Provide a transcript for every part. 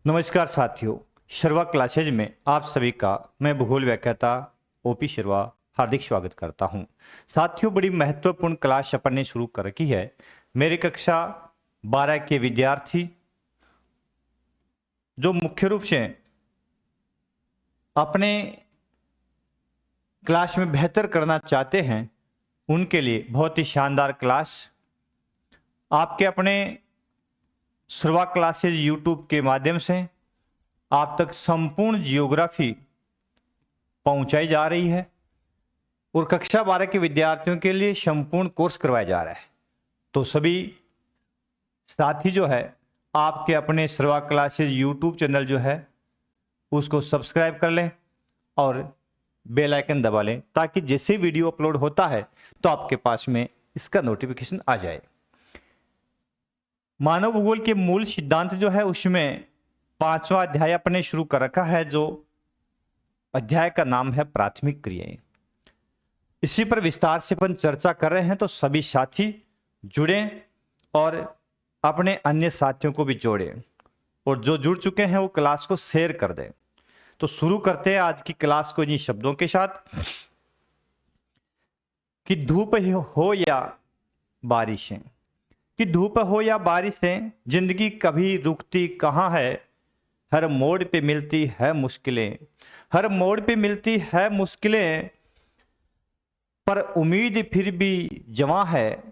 नमस्कार साथियों, शर्वा क्लासेज में आप सभी का मैं भूगोल व्याख्याता ओपी शर्वा हार्दिक स्वागत करता हूं। साथियों, बड़ी महत्वपूर्ण क्लास अपन ने शुरू कर रखी है। मेरी कक्षा 12 के विद्यार्थी जो मुख्य रूप से अपने क्लास में बेहतर करना चाहते हैं उनके लिए बहुत ही शानदार क्लास आपके अपने शर्वा क्लासेज यूट्यूब के माध्यम से आप तक संपूर्ण जियोग्राफी पहुंचाई जा रही है और कक्षा 12 के विद्यार्थियों के लिए संपूर्ण कोर्स करवाया जा रहा है। तो सभी साथी जो है आपके अपने शर्वा क्लासेज यूट्यूब चैनल जो है उसको सब्सक्राइब कर लें और बेल आइकन दबा लें ताकि जैसे वीडियो अपलोड होता है तो आपके पास में इसका नोटिफिकेशन आ जाए। मानव भूगोल के मूल सिद्धांत जो है उसमें 5वां अध्याय अपने शुरू कर रखा है, जो अध्याय का नाम है प्राथमिक क्रियाएं। इसी पर विस्तार से अपन चर्चा कर रहे हैं, तो सभी साथी जुड़ें और अपने अन्य साथियों को भी जोड़ें और जो जुड़ चुके हैं वो क्लास को शेयर कर दें। तो शुरू करते हैं आज की क्लास को इन्हीं शब्दों के साथ कि धूप हो या बारिशें, कि धूप हो या बारिशें, जिंदगी कभी रुकती कहाँ है, हर मोड़ पे मिलती है मुश्किलें, हर मोड़ पे मिलती है मुश्किलें, पर उम्मीद फिर भी जवां है।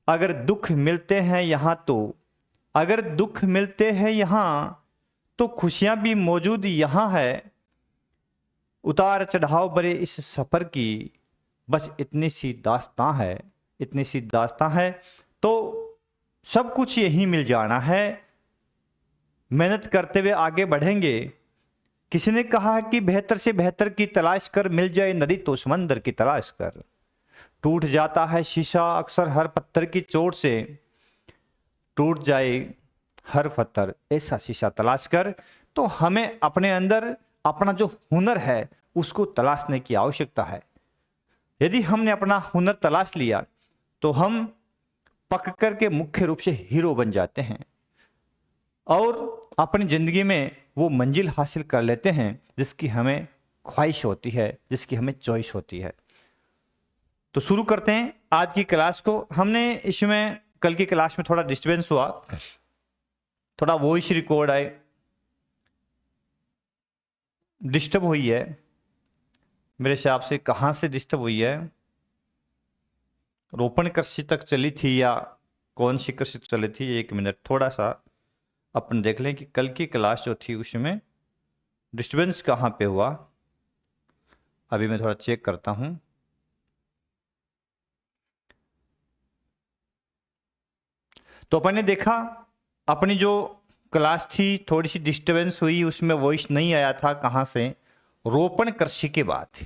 अगर दुख मिलते हैं यहाँ तो, अगर दुख मिलते हैं यहाँ तो खुशियां भी मौजूद यहाँ है। उतार चढ़ाव भरे इस सफर की बस इतनी सी दास्तां है, इतनी सी दास्तां है। तो सब कुछ यही मिल जाना है, मेहनत करते हुए आगे बढ़ेंगे। किसी ने कहा कि बेहतर से बेहतर की तलाश कर, मिल जाए नदी तो समंदर की तलाश कर। टूट जाता है शीशा अक्सर हर पत्थर की चोट से, टूट जाए हर पत्थर ऐसा शीशा तलाश कर। तो हमें अपने अंदर अपना जो हुनर है उसको तलाशने की आवश्यकता है। यदि हमने अपना हुनर तलाश लिया तो हम पक करके मुख्य रूप से हीरो बन जाते हैं और अपनी जिंदगी में वो मंजिल हासिल कर लेते हैं जिसकी हमें ख्वाहिश होती है, जिसकी हमें चॉइस होती है। तो शुरू करते हैं आज की क्लास को। हमने इसमें कल की क्लास में थोड़ा डिस्टर्बेंस हुआ, थोड़ा वॉइस रिकॉर्ड आए, डिस्टर्ब हुई है। मेरे हिसाब से कहाँ से डिस्टर्ब हुई है, रोपण कृषि तक चली थी या कौन सी कृषि चली थी? एक मिनट, थोड़ा सा अपन देख लें कि कल की क्लास जो थी उसमें डिस्टर्बेंस कहाँ पे हुआ। अभी मैं थोड़ा चेक करता हूं। तो अपन ने देखा अपनी जो क्लास थी थोड़ी सी डिस्टर्बेंस हुई, उसमें वॉइस नहीं आया था। कहाँ से? रोपण कृषि के बाद।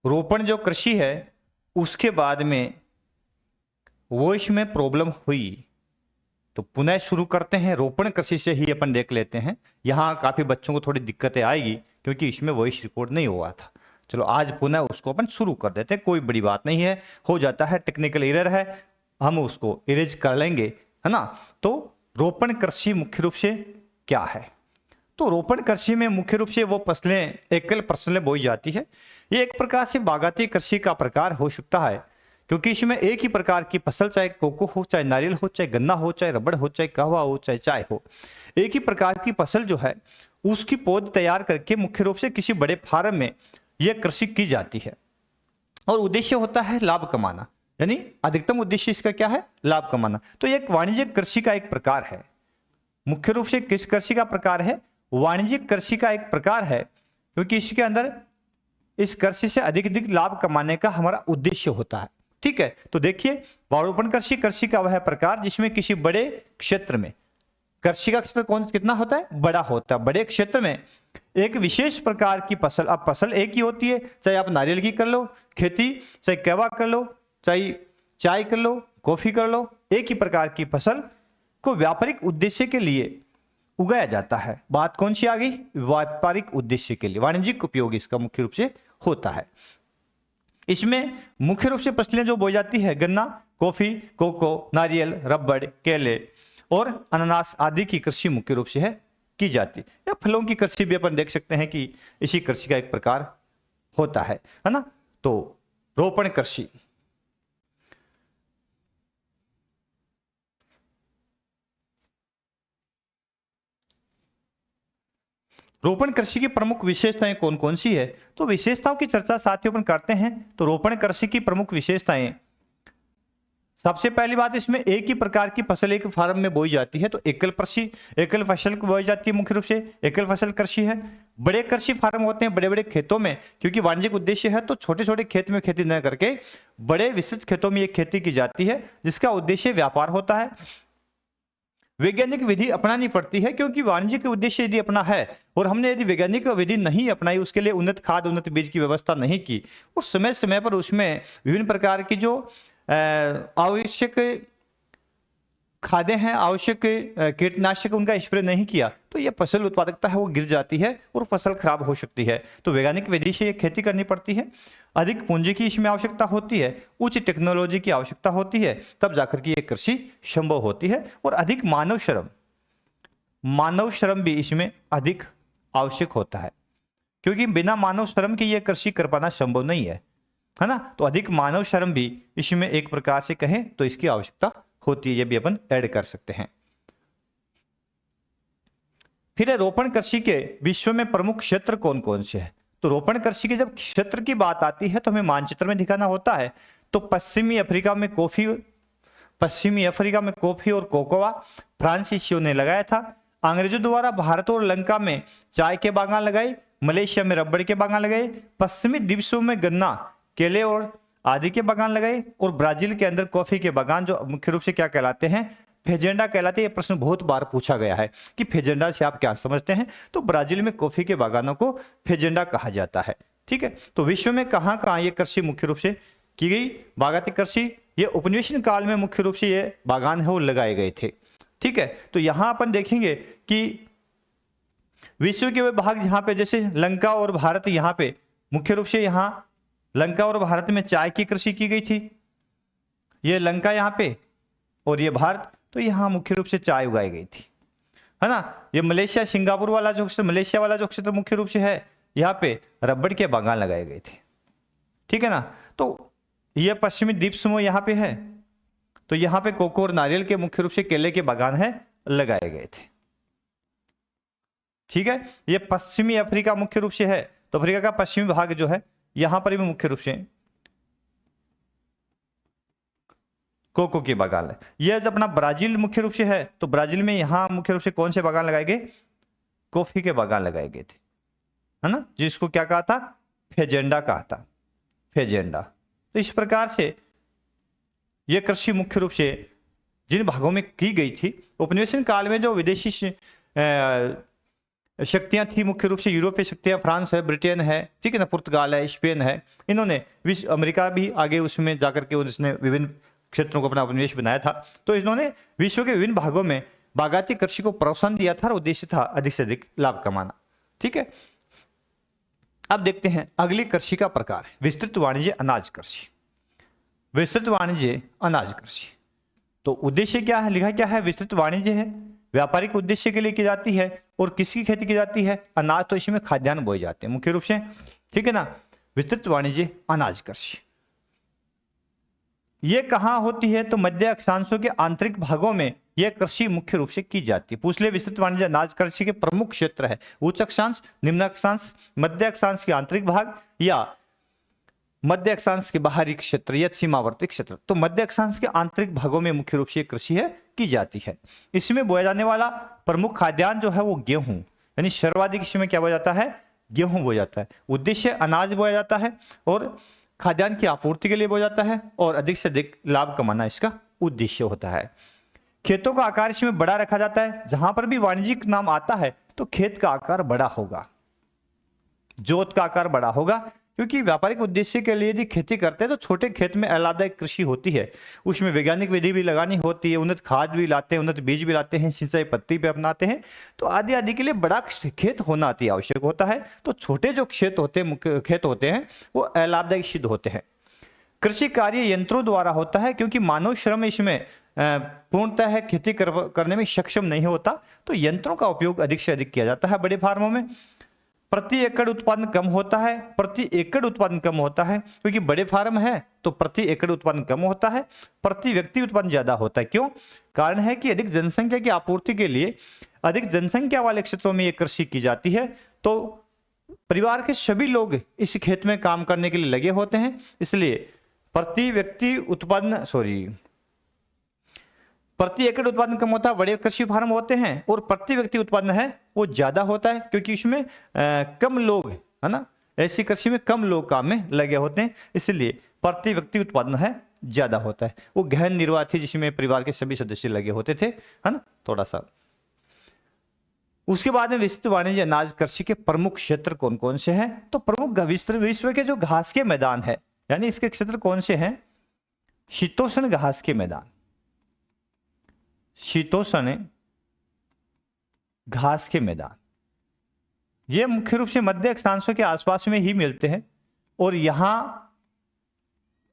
रोपण जो कृषि है उसके बाद में वॉइस में प्रॉब्लम हुई। तो पुनः शुरू करते हैं, रोपण कृषि से ही अपन देख लेते हैं। यहाँ काफी बच्चों को थोड़ी दिक्कतें आएगी क्योंकि इसमें वॉइस रिकॉर्ड नहीं हुआ था। चलो आज पुनः उसको अपन शुरू कर देते हैं, कोई बड़ी बात नहीं है, हो जाता है, टेक्निकल एरर है, हम उसको इरेज कर लेंगे, है ना। तो रोपण कृषि मुख्य रूप से क्या है? तो रोपण कृषि में मुख्य रूप से वो फसलें, एकल फसलें बोई जाती है। ये एक प्रकार से बागायती कृषि का प्रकार हो सकता है क्योंकि इसमें एक ही प्रकार की फसल, चाहे कोको हो, चाहे नारियल हो, चाहे गन्ना हो, चाहे रबड़ हो, चाहे कहवा हो, चाहे चाय हो, एक ही प्रकार की फसल जो है उसकी पौध तैयार करके मुख्य रूप से किसी बड़े फार्म में यह कृषि की जाती है और उद्देश्य होता है लाभ कमाना, यानी अधिकतम उद्देश्य इसका क्या है? लाभ कमाना। तो एक वाणिज्यिक कृषि का एक प्रकार है। मुख्य रूप से किस कृषि का प्रकार है? वाणिज्यिक कृषि का एक प्रकार है क्योंकि इसके अंदर इस कृषि से अधिक लाभ कमाने का हमारा उद्देश्य होता है। ठीक है, तो देखिए रोपण कृषि, कृषि का वह प्रकार जिसमें किसी बड़े क्षेत्र में, कृषि का क्षेत्र कौन कितना होता है? बड़ा होता है। बड़े क्षेत्र में एक विशेष प्रकार की फसल, अब फसल एक ही होती है, चाहे आप नारियल की कर लो खेती, चाहे कहवा कर लो, चाहे चाय कर लो, कॉफी कर लो, एक ही प्रकार की फसल को व्यापारिक उद्देश्य के लिए उगाया जाता है। बात कौन सी आ गई? व्यापारिक उद्देश्य के लिए, वाणिज्यिक उपयोग इसका मुख्य रूप से होता है। इसमें मुख्य रूप से फसलें जो बोई जाती है, गन्ना, कॉफी, कोको, नारियल, रबड़, केले और अनानास आदि की कृषि मुख्य रूप से है की जाती है। या फलों की कृषि भी अपन देख सकते हैं कि इसी कृषि का एक प्रकार होता है ना। तो रोपण कृषि, रोपण कृषि की प्रमुख विशेषताएं कौन कौन सी है, तो विशेषताओं की चर्चा साथियों अपन करते हैं। तो रोपण कृषि की प्रमुख विशेषताएं, सबसे पहली बात, इसमें एक ही प्रकार की फसल एक फार्म में बोई जाती है। तो एकल कृषि, एकल फसल को बोई जाती है, मुख्य रूप से एकल फसल कृषि है। बड़े कृषि फार्म होते हैं बड़े बड़े खेतों में, क्योंकि वाणिज्यिक उद्देश्य है तो छोटे छोटे खेत में खेती न करके बड़े विस्तृत खेतों में ये खेती की जाती है, जिसका उद्देश्य व्यापार होता है। वैज्ञानिक विधि अपनानी पड़ती है, क्योंकि वाणिज्यिक उद्देश्य यदि अपना है और हमने यदि वैज्ञानिक विधि नहीं अपनाई, उसके लिए उन्नत खाद उन्नत बीज की व्यवस्था नहीं की, उस समय समय पर उसमें विभिन्न प्रकार की जो आवश्यक खादें हैं, आवश्यक कीटनाशक उनका स्प्रे नहीं किया, तो ये फसल उत्पादकता है वो गिर जाती है और फसल खराब हो सकती है। तो वैज्ञानिक विधि से ये खेती करनी पड़ती है। अधिक पूंजी की इसमें आवश्यकता होती है, उच्च टेक्नोलॉजी की आवश्यकता होती है, तब जाकर के ये कृषि संभव होती है। और अधिक मानव श्रम भी इसमें अधिक आवश्यक होता है, क्योंकि बिना मानव श्रम के ये कृषि कर पाना संभव नहीं है ना। तो अधिक मानव श्रम भी इसमें एक प्रकार से कहें तो इसकी आवश्यकता होती है, ये भी अपन ऐड कर सकते हैं। फिर रोपण कृषि के विश्व में प्रमुख क्षेत्र कौन कौन से हैं। तो रोपण कृषि के जब क्षेत्र की बात आती है तो हमें मानचित्र में दिखाना होता है। तो पश्चिमी अफ्रीका में कॉफी और कोकोआ फ्रांसीसियों ने लगाया था। अंग्रेजों द्वारा भारत और लंका में चाय के बागान लगाए, मलेशिया में रबड़ के बागान लगाए, पश्चिमी द्वीपों में गन्ना, केले और आदि के बागान लगाए, और ब्राजील के अंदर कॉफी के बागान जो मुख्य रूप से क्या कहलाते हैं, फेजेंडा कहलाते हैं। ये प्रश्न बहुत बार पूछा गया है कि फेजेंडा से आप क्या समझते हैं। तो ब्राजील में कॉफी के बागानों को फेजेंडा कहा जाता है। ठीक है, तो विश्व में कहां कहां ये कृषि मुख्य रूप से की गई, बागायती कृषि, ये उपनिवेशन काल में मुख्य रूप से ये बागान है वो लगाए गए थे। ठीक है, तो यहां अपन देखेंगे कि विश्व के वे भाग जहां पे जैसे लंका और भारत, यहाँ पे मुख्य रूप से यहाँ लंका और भारत में चाय की कृषि की गई थी। ये लंका यहाँ पे और ये भारत, तो यहाँ मुख्य रूप से चाय उगाई गई थी, है ना। ये मलेशिया सिंगापुर वाला जो मलेशिया वाला जो क्षेत्र मुख्य रूप से है, यहाँ पे रबड़ के बागान लगाए गए थे। ठीक है ना। तो ये पश्चिमी द्वीप समूह यहाँ पे है, तो यहाँ पे कोको और नारियल के मुख्य रूप से केले के बागान है लगाए गए थे। ठीक है, ये पश्चिमी अफ्रीका मुख्य रूप से है, तो अफ्रीका का पश्चिमी भाग जो है यहां पर भी मुख्य रूप से कोको के बागान है। यह जब अपना ब्राजील मुख्य रूप से है, तो ब्राजील में यहां मुख्य रूप से कौन से बागान लगाए गए, कॉफी के बागान लगाए गए थे, है ना, जिसको क्या कहा था, फेजेंडा कहा था, फेजेंडा। तो इस प्रकार से यह कृषि मुख्य रूप से जिन भागों में की गई थी, उपनिवेशन काल में जो विदेशी शक्तियां थी, मुख्य रूप से यूरोपीय शक्तियां, फ्रांस है, ब्रिटेन है, ठीक है ना, पुर्तगाल है, स्पेन है, इन्होंने विश्व, अमेरिका भी आगे उसमें जाकर के उसने विभिन्न क्षेत्रों को अपना उपनिवेश बनाया था। तो इन्होंने विश्व के विभिन्न भागों में बागायती कृषि को प्रोत्साहन दिया था और उद्देश्य था अधिक से अधिक लाभ कमाना। ठीक है, अब देखते हैं अगली कृषि का प्रकार, विस्तृत वाणिज्य अनाज कृषि। विस्तृत वाणिज्य अनाज कृषि, तो उद्देश्य क्या है, लिखा क्या है, विस्तृत वाणिज्य है, व्यापारिक उद्देश्य के लिए की जाती है। और किसकी खेती की जाती है, अनाज, तो इसमें खाद्यान्न बोए जाते हैं मुख्य रूप से। ठीक है ना, विस्तृत वाणिज्य अनाज कृषि ये कहां होती है, तो मध्य अक्षांशों के आंतरिक भागों में यह कृषि मुख्य रूप से की जाती है। पूछ ले, विस्तृत वाणिज्य अनाज कृषि के प्रमुख क्षेत्र है उच्च अक्षांश, निम्न अक्षांश, मध्य अक्षांश के आंतरिक भाग या मध्य अक्षांश के बाहरी क्षेत्र या सीमावर्ती क्षेत्र। तो मध्य अक्षांश के आंतरिक भागों में मुख्य रूप से कृषि है की जाती है। इसमें बोया जाने वाला प्रमुख खाद्यान्न जो है वो गेहूं, यानी सर्वाधिक इसमें क्या बोया जाता है, गेहूं बोया जाता है। उद्देश्य अनाज बोया जाता है और खाद्यान्न की आपूर्ति के लिए बोया जाता है और अधिक से अधिक लाभ कमाना इसका उद्देश्य होता है। खेतों का आकार इसमें बड़ा रखा जाता है, जहां पर भी वाणिज्यिक नाम आता है तो खेत का आकार बड़ा होगा, जोत का आकार बड़ा होगा, क्योंकि व्यापारिक उद्देश्य के लिए यदि खेती करते हैं तो छोटे खेत में अलग कृषि होती है, उसमें वैज्ञानिक विधि भी लगानी होती है, उन्नत खाद भी लाते हैं, उन्नत बीज भी लाते हैं, सिंचाई पत्ती पे अपनाते हैं, तो आदि आदि के लिए बड़ा खेत होना अति आवश्यक होता है। तो छोटे जो खेत होते हैं वो अलाभदायक सिद्ध होते हैं। कृषि कार्य यंत्रों द्वारा होता है, क्योंकि मानव श्रम इसमें पूर्णतः खेती करने में सक्षम नहीं होता, तो यंत्रों का उपयोग अधिक से अधिक किया जाता है बड़े फार्मों में। प्रति एकड़ उत्पादन कम होता है, प्रति एकड़ उत्पादन कम होता है क्योंकि बड़े फार्म है तो प्रति एकड़ उत्पादन कम होता है, प्रति व्यक्ति उत्पादन ज्यादा होता है। क्यों? कारण है कि अधिक जनसंख्या की आपूर्ति के लिए अधिक जनसंख्या वाले क्षेत्रों में ये कृषि की जाती है, तो परिवार के सभी लोग इस खेत में काम करने के लिए लगे होते हैं, इसलिए प्रति व्यक्ति उत्पादन प्रति एकड़ उत्पादन कम होता है, बड़े कृषि फार्म होते हैं, और प्रति व्यक्ति उत्पादन है वो ज्यादा होता है क्योंकि इसमें कम लोग है ना, ऐसी कृषि में कम लोग काम में लगे होते हैं, इसलिए प्रति व्यक्ति उत्पादन है ज्यादा होता है। वो गहन निर्वाह थी जिसमें परिवार के सभी सदस्य लगे होते थे, है ना, थोड़ा सा। उसके बाद में विस्तृत वाणिज्य अनाज कृषि के प्रमुख क्षेत्र कौन कौन से हैं? तो प्रमुख विश्व के जो घास के मैदान है, यानी इसके क्षेत्र कौन से हैं? शीतोष्ण घास के मैदान, शीतोष्ण घास के मैदान, ये मुख्य रूप से मध्य अक्षांशों के आसपास में ही मिलते हैं, और यहां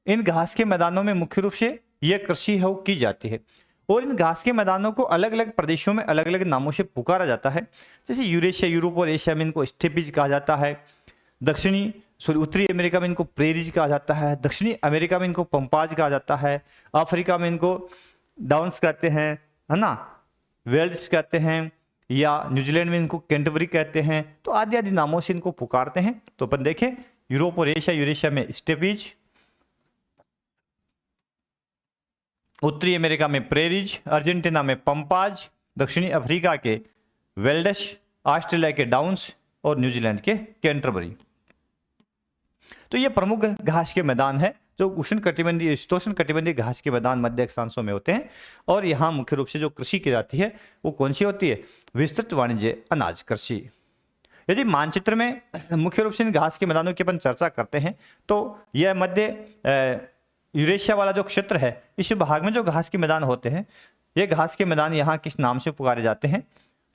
इन घास के मैदानों में मुख्य रूप से यह कृषि है वो की जाती है। और इन घास के मैदानों को अलग अलग प्रदेशों में अलग अलग नामों से पुकारा जाता है, जैसे यूरेशिया, यूरोप और एशिया में इनको स्टेपीज कहा जाता है, उत्तरी अमेरिका में इनको प्रेरीज कहा जाता है, दक्षिणी अमेरिका में इनको पंपाज कहा जाता है, अफ्रीका में इनको डाउन्स कहते हैं, है ना, वेल्स कहते हैं, या न्यूजीलैंड में इनको कैंटरबरी कहते हैं, तो आदि आदि नामों से इनको पुकारते हैं। तो अपन देखें, यूरोप और एशिया, यूरेशिया में स्टेपीज, उत्तरी अमेरिका में प्रेरीज, अर्जेंटीना में पंपाज, दक्षिणी अफ्रीका के वेल्डस, ऑस्ट्रेलिया के डाउन्स और न्यूजीलैंड के कैंटरबरी। तो ये प्रमुख घास के मैदान है जो उष्ण कटिबंधीय शीतोष्ण कटिबंधीय घास के मैदान मध्य अक्षांशों में होते हैं, और यहाँ मुख्य रूप से जो कृषि की जाती है वो कौन सी होती है? विस्तृत वाणिज्य अनाज कृषि। यदि मानचित्र में मुख्य रूप से इन घास के मैदानों की अपन चर्चा करते हैं तो यह मध्य यूरेशिया वाला जो क्षेत्र है, इस भाग में जो घास के मैदान होते हैं, ये घास के मैदान यहाँ किस नाम से पुकारे जाते हैं?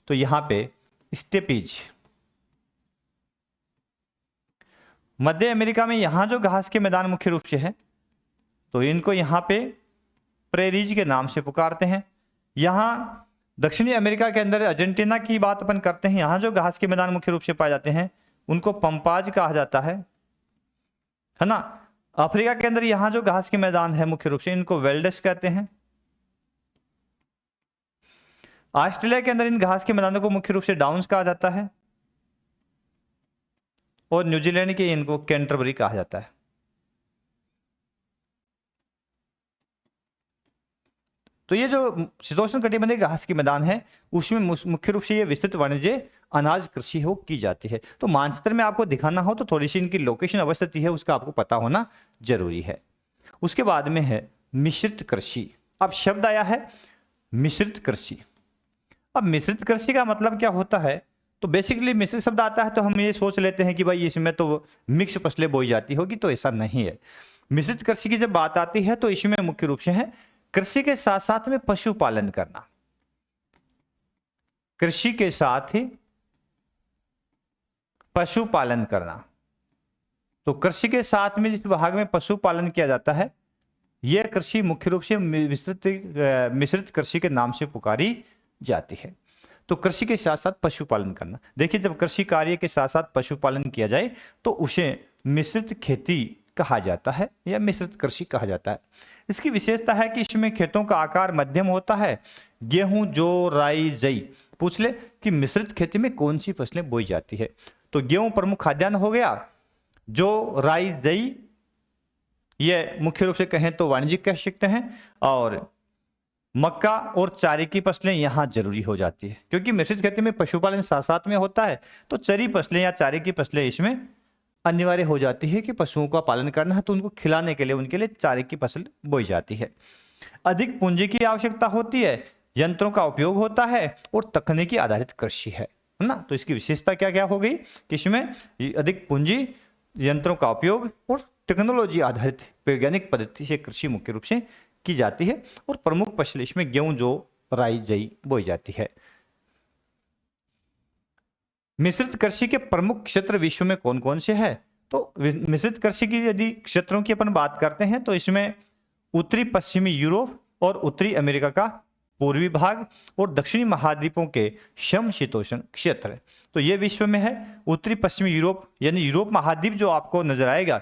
तो यहाँ पे स्टेपीज। मध्य अमेरिका में यहाँ जो घास के मैदान मुख्य रूप से है तो इनको यहाँ पे प्रेरीज के नाम से पुकारते हैं। यहाँ दक्षिणी अमेरिका के अंदर अर्जेंटीना की बात अपन करते हैं, यहाँ जो घास के मैदान मुख्य रूप से पाए जाते हैं उनको पंपाज कहा जाता है ना। अफ्रीका के अंदर यहाँ जो घास के मैदान है मुख्य रूप से इनको वेल्डस कहते हैं। ऑस्ट्रेलिया के अंदर इन घास के मैदानों को मुख्य रूप से डाउन्स कहा जाता है, और न्यूजीलैंड के इनको कैंटरबरी कहा जाता है। तो ये जो शीतोष्ण कटिबंधीय घास के मैदान है उसमें मुख्य रूप से ये विस्तृत वाणिज्य अनाज कृषि हो की जाती है। तो मानचित्र में आपको दिखाना हो तो थोड़ी सी इनकी लोकेशन अवस्थिति है उसका आपको पता होना जरूरी है। उसके बाद में है मिश्रित कृषि। अब शब्द आया है मिश्रित कृषि। अब मिश्रित कृषि का मतलब क्या होता है? तो बेसिकली मिश्रित शब्द आता है तो हम ये सोच लेते हैं कि भाई इसमें तो मिक्स फसलें बोई जाती होगी, तो ऐसा नहीं है। मिश्रित कृषि की जब बात आती है तो इसमें मुख्य रूप से है कृषि के साथ साथ में पशुपालन करना। कृषि के साथ ही पशुपालन करना। तो कृषि के साथ में जिस भाग में पशुपालन किया जाता है यह कृषि मुख्य रूप से मिश्रित कृषि के नाम से पुकारी जाती है। तो कृषि के साथ साथ पशुपालन करना। देखिए, जब कृषि कार्य के साथ साथ पशुपालन किया जाए तो उसे मिश्रित खेती कहा जाता है या मिश्रित कृषि कहा जाता है। इसकी विशेषता है कि इसमें खेतों का आकार मध्यम होता है। गेहूं, जौ, राई, जई। पूछ ले कि मिश्रित खेती में कौन सी फसलें बोई जाती है, तो गेहूं प्रमुख खाद्यान्न हो गया, जो राई, जई ये मुख्य रूप से कहें तो वाणिज्यिक कह सकते हैं, और मक्का और चारे की फसलें यहाँ जरूरी हो जाती है क्योंकि मिश्रित खेती में पशुपालन साथ साथ में होता है। तो चरी फसलें या चारे की फसलें इसमें अनिवार्य हो जाती है कि पशुओं का पालन करना है तो उनको खिलाने के लिए उनके लिए चारे की फसल बोई जाती है। अधिक पूंजी की आवश्यकता होती है, यंत्रों का उपयोग होता है और तकनीकी आधारित कृषि है ना। तो इसकी विशेषता क्या क्या हो गई कि इसमें अधिक पूंजी, यंत्रों का उपयोग और टेक्नोलॉजी आधारित वैज्ञानिक पद्धति से कृषि मुख्य रूप से की जाती है, और प्रमुख फसल इसमें गेहूं, जौ, राई, जई बोई जाती है। मिश्रित कृषि के प्रमुख क्षेत्र विश्व में कौन कौन से हैं? तो मिश्रित कृषि की यदि क्षेत्रों की अपन बात करते हैं तो इसमें उत्तरी पश्चिमी यूरोप और उत्तरी अमेरिका का पूर्वी भाग और दक्षिणी महाद्वीपों के समशीतोष्ण क्षेत्र। तो ये विश्व में है। उत्तरी पश्चिमी यूरोप यानी यूरोप महाद्वीप जो आपको नजर आएगा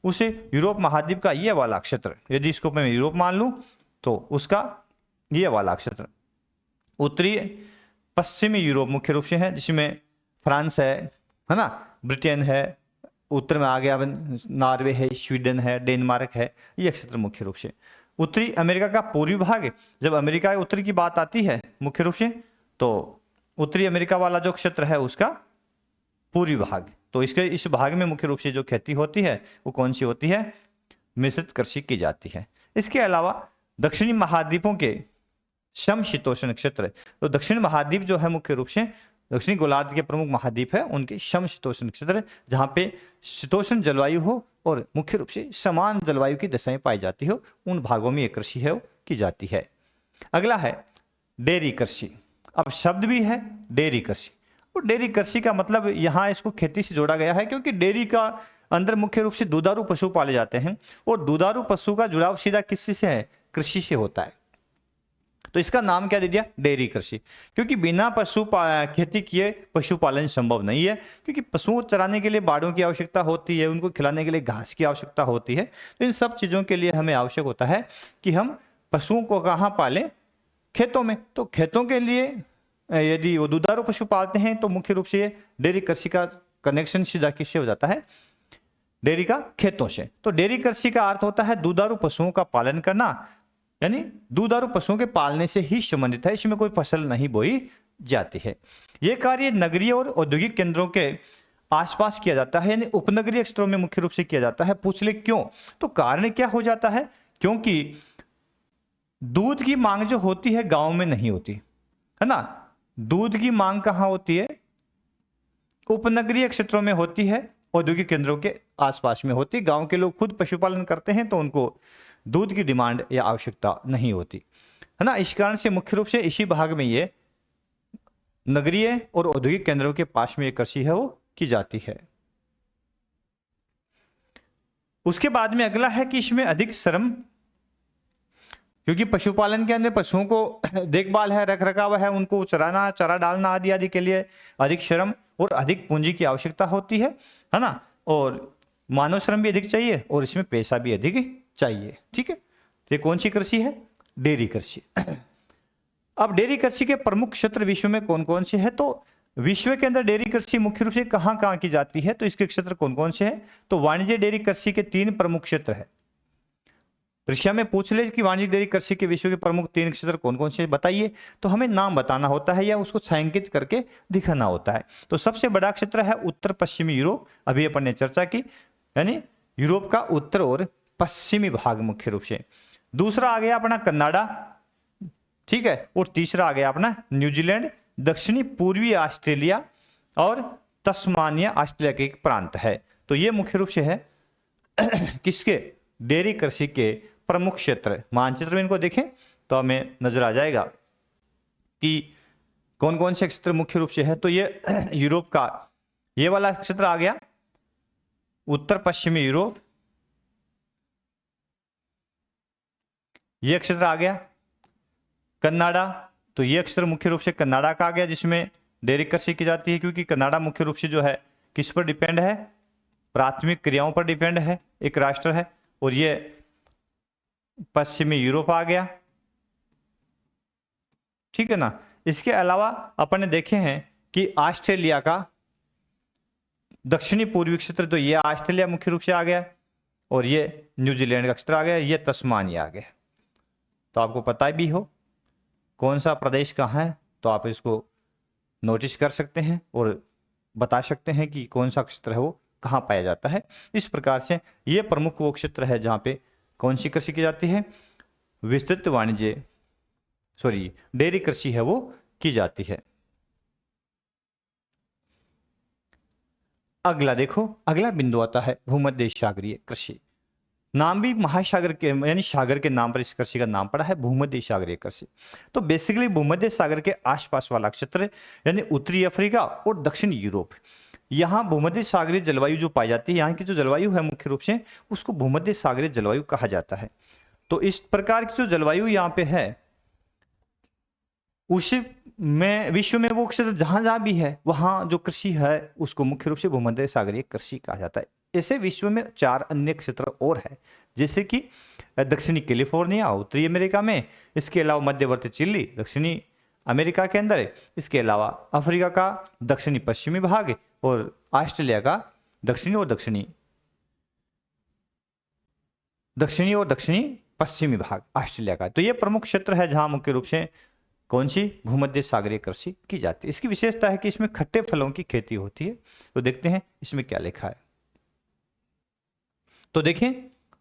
उसे यूरोप महाद्वीप का ये वाला क्षेत्र, यदि इसको मैं यूरोप मान लूं तो उसका ये वाला क्षेत्र उत्तरी पश्चिमी यूरोप मुख्य रूप से है, जिसमें फ्रांस है ना, ब्रिटेन है, उत्तर में आ गया नॉर्वे है, स्वीडन है, डेनमार्क है, ये क्षेत्र मुख्य रूप से। उत्तरी अमेरिका का पूर्वी भाग, जब अमेरिका के उत्तर की बात आती है मुख्य रूप से, तो उत्तरी अमेरिका वाला जो क्षेत्र है उसका पूर्वी भाग। तो इसके इस भाग में मुख्य रूप से जो खेती होती है वो कौन सी होती है? मिश्रित कृषि की जाती है। इसके अलावा दक्षिणी महाद्वीपों के समशीतोष्ण क्षेत्र, तो दक्षिण महाद्वीप जो है मुख्य रूप से दक्षिणी गोलार्ध के प्रमुख महाद्वीप है, उनके समशीतोष्ण क्षेत्र जहाँ पे शीतोष्ण जलवायु हो और मुख्य रूप से समान जलवायु की दशाएं पाई जाती हो, उन भागों में ये कृषि है वो की जाती है। अगला है डेयरी कृषि। अब शब्द भी है डेयरी कृषि, और डेयरी कृषि का मतलब यहाँ इसको खेती से जोड़ा गया है, क्योंकि डेयरी का अंदर मुख्य रूप से दुधारू पशु पाले जाते हैं और दुधारू पशु का जुड़ाव सीधा किससे से है? कृषि से होता है। तो इसका नाम क्या दे दिया? डेयरी कृषि, क्योंकि बिना खेती किए पशुपालन संभव नहीं है, क्योंकि पशुओं चराने के लिए बाड़ों की आवश्यकता होती है, उनको खिलाने के लिए घास की आवश्यकता होती है। तो इन सब चीज़ों के लिए हमें आवश्यक होता है कि हम पशुओं को कहाँ पालें? खेतों में। तो खेतों के लिए यदि वो दुधारू पशु पालते हैं तो मुख्य रूप से डेयरी कृषि का कनेक्शन सीधा किससे हो जाता है? डेयरी का खेतों से। तो डेयरी कृषि का अर्थ होता है दुधारू पशुओं का पालन करना, यानी दुधारू पशुओं के पालने से ही संबंधित है, इसमें कोई फसल नहीं बोई जाती है। यह कार्य नगरीय और औद्योगिक केंद्रों के आसपास किया जाता है, यानी उपनगरीय क्षेत्रों में मुख्य रूप से किया जाता है। पूछ ले क्यों? तो कारण क्या हो जाता है? क्योंकि दूध की मांग जो होती है गांव में नहीं होती है ना। दूध की मांग कहाँ होती है? उपनगरीय क्षेत्रों में होती है, औद्योगिक केंद्रों के आसपास में होती है। गांव के लोग खुद पशुपालन करते हैं तो उनको दूध की डिमांड या आवश्यकता नहीं होती है ना। इस कारण से मुख्य रूप से इसी भाग में ये नगरीय और औद्योगिक केंद्रों के पास में ये कृषि है वो की जाती है। उसके बाद में अगला है कि इसमें अधिक श्रम, क्योंकि पशुपालन के अंदर पशुओं को देखभाल है, रख रखाव है, उनको चराना, चारा डालना आदि आदि के लिए अधिक श्रम और अधिक पूंजी की आवश्यकता होती है ना। और मानव श्रम भी अधिक चाहिए और इसमें पैसा भी अधिक चाहिए। ठीक है, तो ये कौन सी कृषि है? डेयरी कृषि। अब डेयरी कृषि के प्रमुख क्षेत्र विश्व में कौन कौन से हैं? तो विश्व के अंदर डेयरी कृषि मुख्य रूप से कहाँ कहाँ की जाती है? तो इसके क्षेत्र कौन कौन से हैं? तो वाणिज्य डेयरी कृषि के 3 प्रमुख क्षेत्र है। परीक्षा में पूछ ले कि वाणिज्य डेयरी कृषि के विश्व के प्रमुख 3 क्षेत्र कौन कौन से बताइए, तो हमें नाम बताना होता है या उसको छायांकित करके दिखाना होता है। तो सबसे बड़ा क्षेत्र है उत्तर पश्चिमी यूरोप, अभी अपन ने चर्चा की, यानी यूरोप का उत्तर और पश्चिमी भाग मुख्य रूप से। दूसरा आ गया अपना कनाडा, ठीक है, और तीसरा आ गया अपना न्यूजीलैंड, दक्षिणी पूर्वी ऑस्ट्रेलिया और तस्मानिया ऑस्ट्रेलिया के एक प्रांत है। तो ये मुख्य रूप से है किसके? डेयरी कृषि के प्रमुख क्षेत्र। मानचित्र में इनको देखें तो हमें नजर आ जाएगा कि कौन कौन से क्षेत्र मुख्य रूप से है। तो ये यूरोप का ये वाला क्षेत्र आ गया उत्तर पश्चिमी यूरोप, ये क्षेत्र आ गया कनाडा। तो ये क्षेत्र मुख्य रूप से कनाडा का आ गया, जिसमें डेयरी कृषि की जाती है, क्योंकि कनाडा मुख्य रूप से जो है किस पर डिपेंड है? प्राथमिक क्रियाओं पर डिपेंड है, एक राष्ट्र है। और ये पश्चिमी यूरोप आ गया, ठीक है ना। इसके अलावा अपन ने देखे हैं कि ऑस्ट्रेलिया का दक्षिणी पूर्वी क्षेत्र, तो ये ऑस्ट्रेलिया मुख्य रूप से आ गया, और ये न्यूजीलैंड का क्षेत्र आ गया, ये तस्मानिया आ गया। तो आपको पता भी हो कौन सा प्रदेश कहाँ है, तो आप इसको नोटिस कर सकते हैं और बता सकते हैं कि कौन सा क्षेत्र है वो कहाँ पाया जाता है। इस प्रकार से ये प्रमुख वो क्षेत्र है जहाँ पे कौन सी कृषि की जाती है? विस्तृत वाणिज्य डेयरी कृषि है वो की जाती है। अगला देखो, अगला बिंदु आता है भूमध्य सागरीय कृषि। नाम भी महासागर के यानी सागर के नाम पर इस कृषि का नाम पड़ा है, भूमध्य सागरीय कृषि। तो बेसिकली भूमध्य सागर के आसपास वाला क्षेत्र यानी उत्तरी अफ्रीका और दक्षिण यूरोप, यहाँ भूमध्य सागरीय जलवायु जो पाई जाती है, यहाँ की जो जलवायु है मुख्य रूप से उसको भूमध्य सागरीय जलवायु कहा जाता है। तो इस प्रकार की जो जलवायु यहाँ पे है, उस में विश्व में वो क्षेत्र जहां जहां भी है वहां जो कृषि है उसको मुख्य रूप से भूमध्य सागरीय कृषि कहा जाता है। ऐसे विश्व में 4 अन्य क्षेत्र और है, जैसे कि दक्षिणी कैलिफोर्निया उत्तरी अमेरिका में, इसके अलावा मध्यवर्ती चिली दक्षिणी अमेरिका के अंदर है, इसके अलावा अफ्रीका का दक्षिणी पश्चिमी भाग और ऑस्ट्रेलिया का दक्षिणी और दक्षिणी पश्चिमी भाग ऑस्ट्रेलिया का। तो ये प्रमुख क्षेत्र है जहां मुख्य रूप से कौन सी भूमध्य सागरीय कृषि की जाती है। इसकी विशेषता है कि इसमें खट्टे फलों की खेती होती है। तो देखते हैं इसमें क्या लिखा है। तो देखें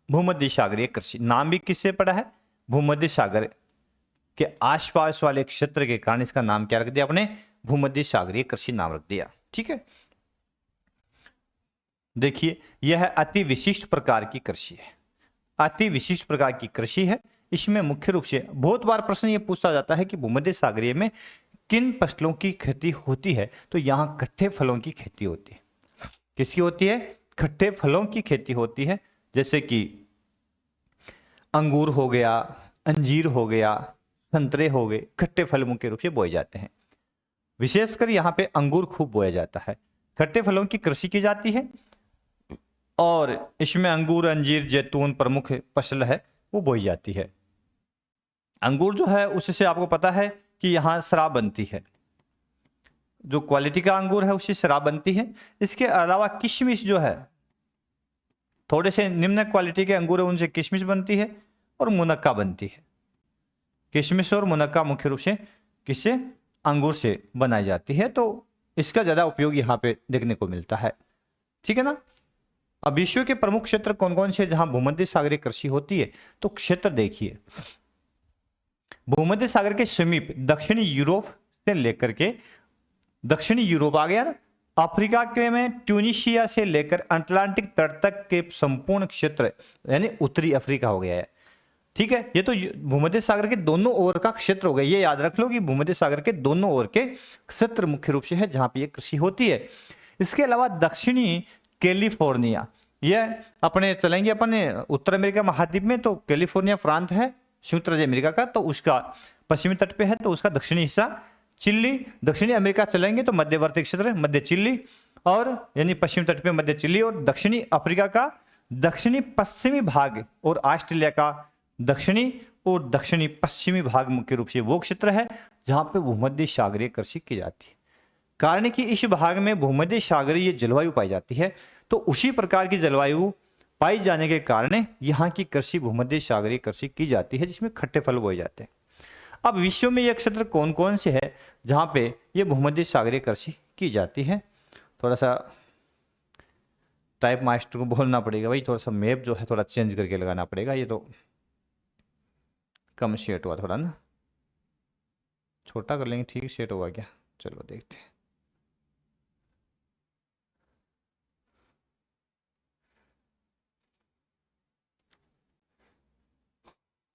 भूमध्य सागरीय कृषि, नाम भी किससे पड़ा है, भूमध्य सागर के आसपास वाले क्षेत्र के कारण इसका नाम क्या रख दिया आपने, भूमध्य सागरीय कृषि नाम रख दिया। ठीक है, देखिए यह अति विशिष्ट प्रकार की कृषि है, अति विशिष्ट प्रकार की कृषि है। इसमें मुख्य रूप से बहुत बार प्रश्न ये पूछा जाता है कि भूमध्य सागरीय में किन फसलों की खेती होती है, तो यहाँ खट्टे फलों की खेती होती है। किसकी होती है, खट्टे फलों की खेती होती है, जैसे कि अंगूर हो गया, अंजीर हो गया, संतरे हो गए, खट्टे फल मुख्य रूप से बोए जाते हैं। विशेषकर यहाँ पे अंगूर खूब बोया जाता है, खट्टे फलों की कृषि की जाती है और इसमें अंगूर, अंजीर, जैतून प्रमुख फसल है वो बोई जाती है। अंगूर जो है उससे आपको पता है कि यहाँ शराब बनती है, जो क्वालिटी का अंगूर है उससे शराब बनती है। इसके अलावा किशमिश जो है, थोड़े से निम्न क्वालिटी के अंगूर है उनसे किशमिश बनती है और मुनक्का बनती है। किशमिश और मुनक्का मुख्य रूप से किससे, अंगूर से बनाई जाती है, तो इसका ज्यादा उपयोग यहाँ पे देखने को मिलता है। ठीक है ना। अब विश्व के प्रमुख क्षेत्र कौन कौन से जहां भूमध्य सागरीय कृषि होती है, तो क्षेत्र देखिए, भूमध्य सागर के समीप दक्षिणी यूरोप से लेकर के, दक्षिणी यूरोप आ गया ना, अफ्रीका के में ट्यूनिशिया से लेकर अटलांटिक तट तक के संपूर्ण क्षेत्र यानी उत्तरी अफ्रीका हो गया है। ठीक है, ये तो भूमध्य सागर के दोनों ओर का क्षेत्र हो गया, ये याद रख लो कि भूमध्य सागर के दोनों ओर के क्षेत्र मुख्य रूप से है जहां पे ये कृषि होती है। इसके अलावा दक्षिणी कैलिफोर्निया, ये अपने चलेंगे अपने उत्तर अमेरिका महाद्वीप में, तो कैलिफोर्निया प्रांत है संयुक्त राज्य अमेरिका का, तो उसका पश्चिमी तट पे है, तो उसका दक्षिणी हिस्सा चिली, दक्षिणी अमेरिका चलेंगे तो मध्यवर्ती क्षेत्र मध्य चिली, और यानी पश्चिमी तट पे मध्य चिली, और दक्षिणी अफ्रीका का दक्षिणी पश्चिमी भाग और ऑस्ट्रेलिया का दक्षिणी और दक्षिणी पश्चिमी भाग मुख्य रूप से वो क्षेत्र है जहां पे भूमध्य सागरीय कृषि की जाती है। कारण कि इस भाग में भूमध्य सागरीय जलवायु पाई जाती है, तो उसी प्रकार की जलवायु पाई जाने के कारण यहाँ की कृषि भूमध्य सागरीय कृषि की जाती है, जिसमें खट्टे फल बोए जाते हैं। अब विश्व में यह क्षेत्र कौन कौन से है जहां पे ये भूमध्य सागरीय कृषि की जाती है, थोड़ा सा टाइप मास्टर को बोलना पड़ेगा भाई, थोड़ा सा मैप जो है थोड़ा चेंज करके लगाना पड़ेगा, ये तो कम सेट हुआ थोड़ा ना, छोटा कर लेंगे, ठीक सेट होगा क्या, चलो देखते हैं।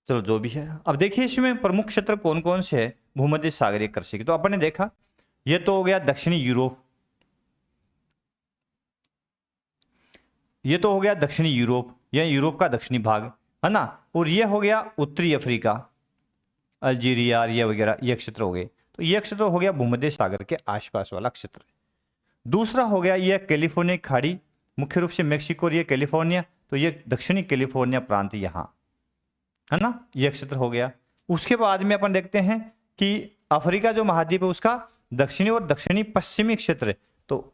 चलो जो भी है, अब देखिए इसमें प्रमुख क्षेत्र कौन कौन से है भूमध्य सागरीय कृषि के। तो अपन ने देखा ये तो हो गया दक्षिणी यूरोप, ये तो हो गया दक्षिणी यूरोप, यह यूरोप का दक्षिणी भाग है ना, और ये हो गया उत्तरी अफ्रीका, अल्जीरिया ये वगैरह ये क्षेत्र हो गए। तो ये क्षेत्र हो गया भूमध्य सागर के आसपास वाला क्षेत्र। दूसरा हो गया ये कैलिफोर्निया खाड़ी, मुख्य रूप से मेक्सिको और ये कैलिफोर्निया, तो ये दक्षिणी कैलिफोर्निया प्रांत यहाँ है ना, ये क्षेत्र हो गया। उसके बाद में अपन देखते हैं कि अफ्रीका जो महाद्वीप है उसका दक्षिणी और दक्षिणी पश्चिमी क्षेत्र, तो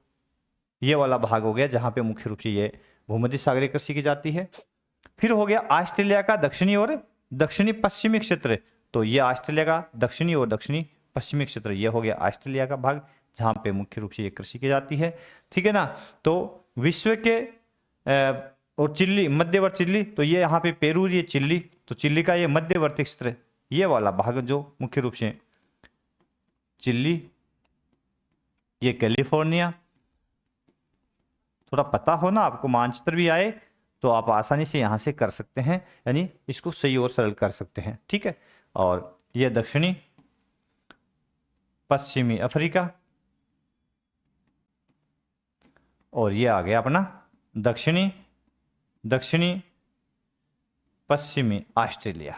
ये वाला भाग हो गया जहां पे मुख्य रूप से ये भूमध्य सागरीय कृषि की जाती है। फिर हो गया ऑस्ट्रेलिया का दक्षिणी और दक्षिणी पश्चिमी क्षेत्र, तो ये ऑस्ट्रेलिया का दक्षिणी और दक्षिणी पश्चिमी क्षेत्र, ये हो गया ऑस्ट्रेलिया का भाग जहां पे मुख्य रूप से ये कृषि की जाती है। ठीक है ना। तो विश्व के और चिल्ली, मध्यवर्ती चिल्ली, तो ये यहाँ पे पेरू, ये चिल्ली, तो चिल्ली का ये मध्यवर्ती क्षेत्र, ये वाला भाग जो मुख्य रूप से चिल्ली, ये कैलिफोर्निया, थोड़ा पता हो ना आपको, मानचित्र भी आए तो आप आसानी से यहाँ से कर सकते हैं, यानी इसको सही और सरल कर सकते हैं। ठीक है, और ये दक्षिणी पश्चिमी अफ्रीका, और ये आ गया अपना दक्षिणी पश्चिमी ऑस्ट्रेलिया।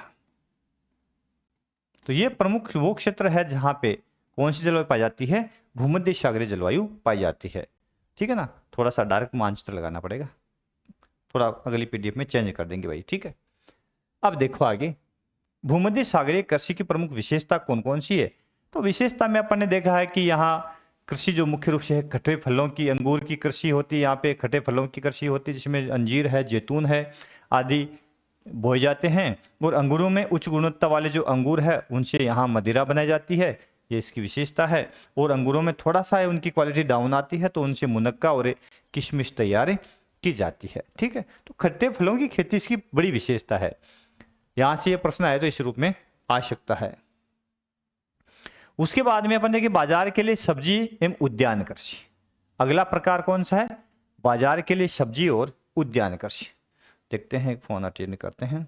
तो ये प्रमुख वो क्षेत्र है जहां पे कौन सी जलवायु पाई जाती है, भूमध्य सागरीय जलवायु पाई जाती है। ठीक है ना, थोड़ा सा डायरेक्ट मानचित्र लगाना पड़ेगा, थोड़ा अगली पीडीएफ में चेंज कर देंगे भाई। ठीक है, अब देखो आगे, भूमध्य सागरीय कृषि की प्रमुख विशेषता कौन कौन सी है। तो विशेषता में अपन ने देखा है कि यहाँ कृषि जो मुख्य रूप से है खट्टे फलों की, अंगूर की कृषि होती है, यहाँ पे खट्टे फलों की कृषि होती है जिसमें अंजीर है, जैतून है आदि बोए जाते हैं। और अंगूरों में उच्च गुणवत्ता वाले जो अंगूर है उनसे यहाँ मदिरा बनाई जाती है, ये इसकी विशेषता है। और अंगूरों में थोड़ा सा उनकी क्वालिटी डाउन आती है तो उनसे मुनक्का और किशमिश तैयार की जाती है। ठीक है, तो खट्टे फलों की खेती इसकी बड़ी विशेषता है। यहां से ये प्रश्न आए तो इस रूप में आ सकता है। उसके बाद में अपन देखिए बाजार के लिए सब्जी एवं उद्यान कृषि। अगला प्रकार कौन सा है, बाजार के लिए सब्जी और उद्यान कृषि। देखते हैं, एक फोन अटेंड करते हैं।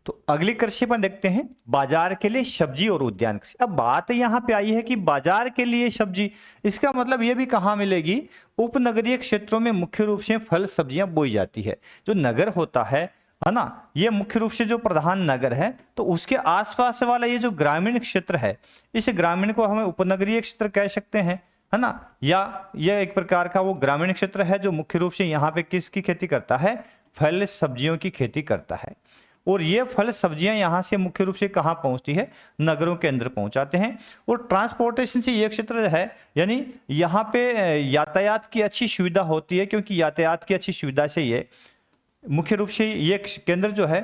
तो अगली कृषि पर देखते हैं बाजार के लिए सब्जी और उद्यान कृषि। अब बात यहाँ पे आई है कि बाजार के लिए सब्जी, इसका मतलब ये भी कहाँ मिलेगी, उपनगरीय क्षेत्रों में मुख्य रूप से फल सब्जियां बोई जाती है। जो नगर होता है ना, ये मुख्य रूप से जो प्रधान नगर है, तो उसके आसपास वाला ये जो ग्रामीण क्षेत्र है, इस ग्रामीण को हमें उपनगरीय क्षेत्र कह सकते हैं, है ना। या यह एक प्रकार का वो ग्रामीण क्षेत्र है जो मुख्य रूप से यहाँ पे किसकी खेती करता है, फल सब्जियों की खेती करता है। और ये फल सब्जियां यहाँ से मुख्य रूप से कहाँ पहुँचती है, नगरों के अंदर पहुँचाते हैं। और ट्रांसपोर्टेशन से ये क्षेत्र है, यानी यहाँ पे यातायात की अच्छी सुविधा होती है, क्योंकि यातायात की अच्छी सुविधा से ये मुख्य रूप से ये केंद्र जो है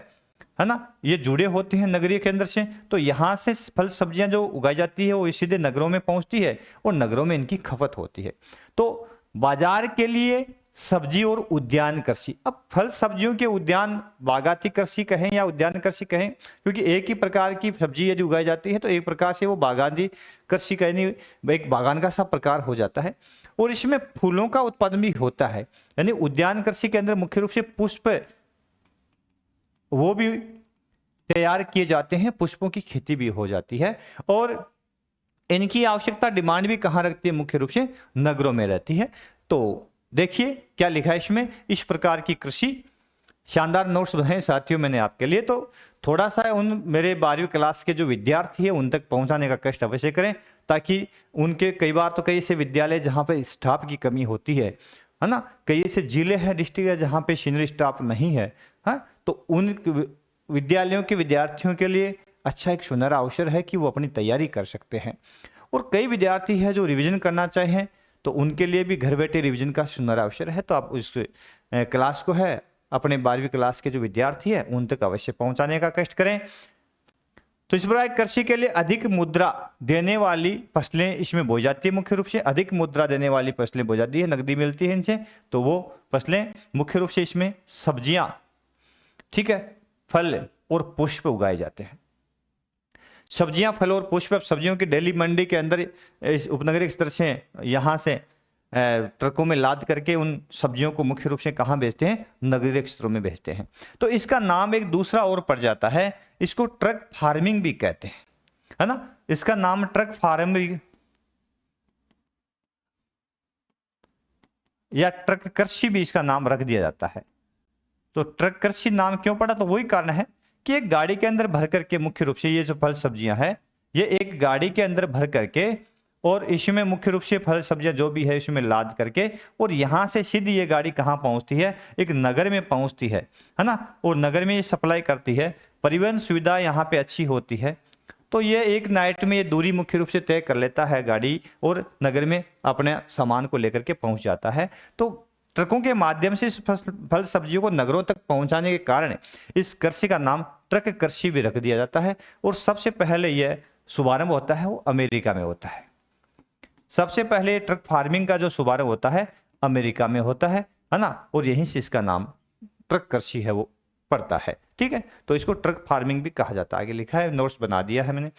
ना, ये जुड़े होते हैं नगरीय केंद्र से। तो यहाँ से फल सब्जियां जो उगाई जाती है वो सीधे नगरों में पहुँचती है और नगरों में इनकी खपत होती है। तो बाजार के लिए सब्जी और उद्यान कृषि। अब फल सब्जियों के उद्यान, बागाती कृषि कहें या उद्यान कृषि कहें, क्योंकि एक ही प्रकार की सब्जी यदि उगाई जाती है तो एक प्रकार से वो बागानी कृषि कहनी, एक बागान का सा प्रकार हो जाता है। और इसमें फूलों का उत्पादन भी होता है, यानी उद्यान कृषि के अंदर मुख्य रूप से पुष्प वो भी तैयार किए जाते हैं, पुष्पों की खेती भी हो जाती है। और इनकी आवश्यकता डिमांड भी कहाँ रखती है, मुख्य रूप से नगरों में रहती है। तो देखिए क्या लिखा है इसमें, इस प्रकार की कृषि। शानदार नोट्स बनाए साथियों मैंने आपके लिए। तो थोड़ा सा उन मेरे 12वीं क्लास के जो विद्यार्थी है उन तक पहुंचाने का कष्ट अवश्य करें, ताकि उनके कई बार तो कई ऐसे विद्यालय जहां पे स्टाफ की कमी होती है ना, कई ऐसे जिले हैं, डिस्ट्रिक्ट है जहां पे सीनियर स्टाफ नहीं है, हाँ, तो उन विद्यालयों के विद्यार्थियों के लिए अच्छा एक सुनहरा अवसर है कि वो अपनी तैयारी कर सकते हैं। और कई विद्यार्थी हैं जो रिवीजन करना चाहें तो उनके लिए भी घर बैठे रिवीजन का सुनहरा अवसर है। तो आप उस क्लास को है अपने 12वीं क्लास के जो विद्यार्थी है उन तक अवश्य पहुंचाने का कष्ट करें। तो इस प्रकार कृषि के लिए अधिक मुद्रा देने वाली फसलें इसमें बोई जाती है, मुख्य रूप से अधिक मुद्रा देने वाली फसलें बोई जाती है, नकदी मिलती है इनसे, तो वो फसलें मुख्य रूप से इसमें सब्जियां, ठीक है, फल और पुष्प उगाए जाते हैं। सब्जियां, फल और पुष्प। सब्जियों की डेली मंडी के अंदर इस उपनगरीय स्तर से यहाँ से ट्रकों में लाद करके उन सब्जियों को मुख्य रूप से कहाँ बेचते हैं, नगरीय क्षेत्रों में बेचते हैं। तो इसका नाम एक दूसरा और पड़ जाता है, इसको ट्रक फार्मिंग भी कहते हैं, है ना। इसका नाम ट्रक फार्मिंग या ट्रक कृषि भी इसका नाम रख दिया जाता है। तो ट्रक कृषि नाम क्यों पड़ा, तो वही कारण है कि एक गाड़ी के अंदर भर करके मुख्य रूप से ये जो फल सब्जियां हैं ये एक गाड़ी के अंदर भर करके और इसमें मुख्य रूप से फल सब्जियां जो भी है इसमें लाद करके और यहाँ से सीधी ये गाड़ी कहाँ पहुँचती है, एक नगर में पहुँचती है ना। और नगर में ये सप्लाई करती है, परिवहन सुविधा यहाँ पे अच्छी होती है। तो ये एक नाइट में ये दूरी मुख्य रूप से तय कर लेता है गाड़ी और नगर में अपने सामान को लेकर के पहुँच जाता है। तो ट्रकों के माध्यम से इस फल सब्जियों को नगरों तक पहुंचाने के कारण इस कृषि का नाम ट्रक कृषि भी रख दिया जाता है। और सबसे पहले यह शुभारंभ होता है वो अमेरिका में होता है। सबसे पहले ट्रक फार्मिंग का जो शुभारंभ होता है अमेरिका में होता है ना। और यहीं से इसका नाम ट्रक कृषि है वो पड़ता है, ठीक है। तो इसको ट्रक फार्मिंग भी कहा जाता है। आगे लिखा है, नोट्स बना दिया है मैंने।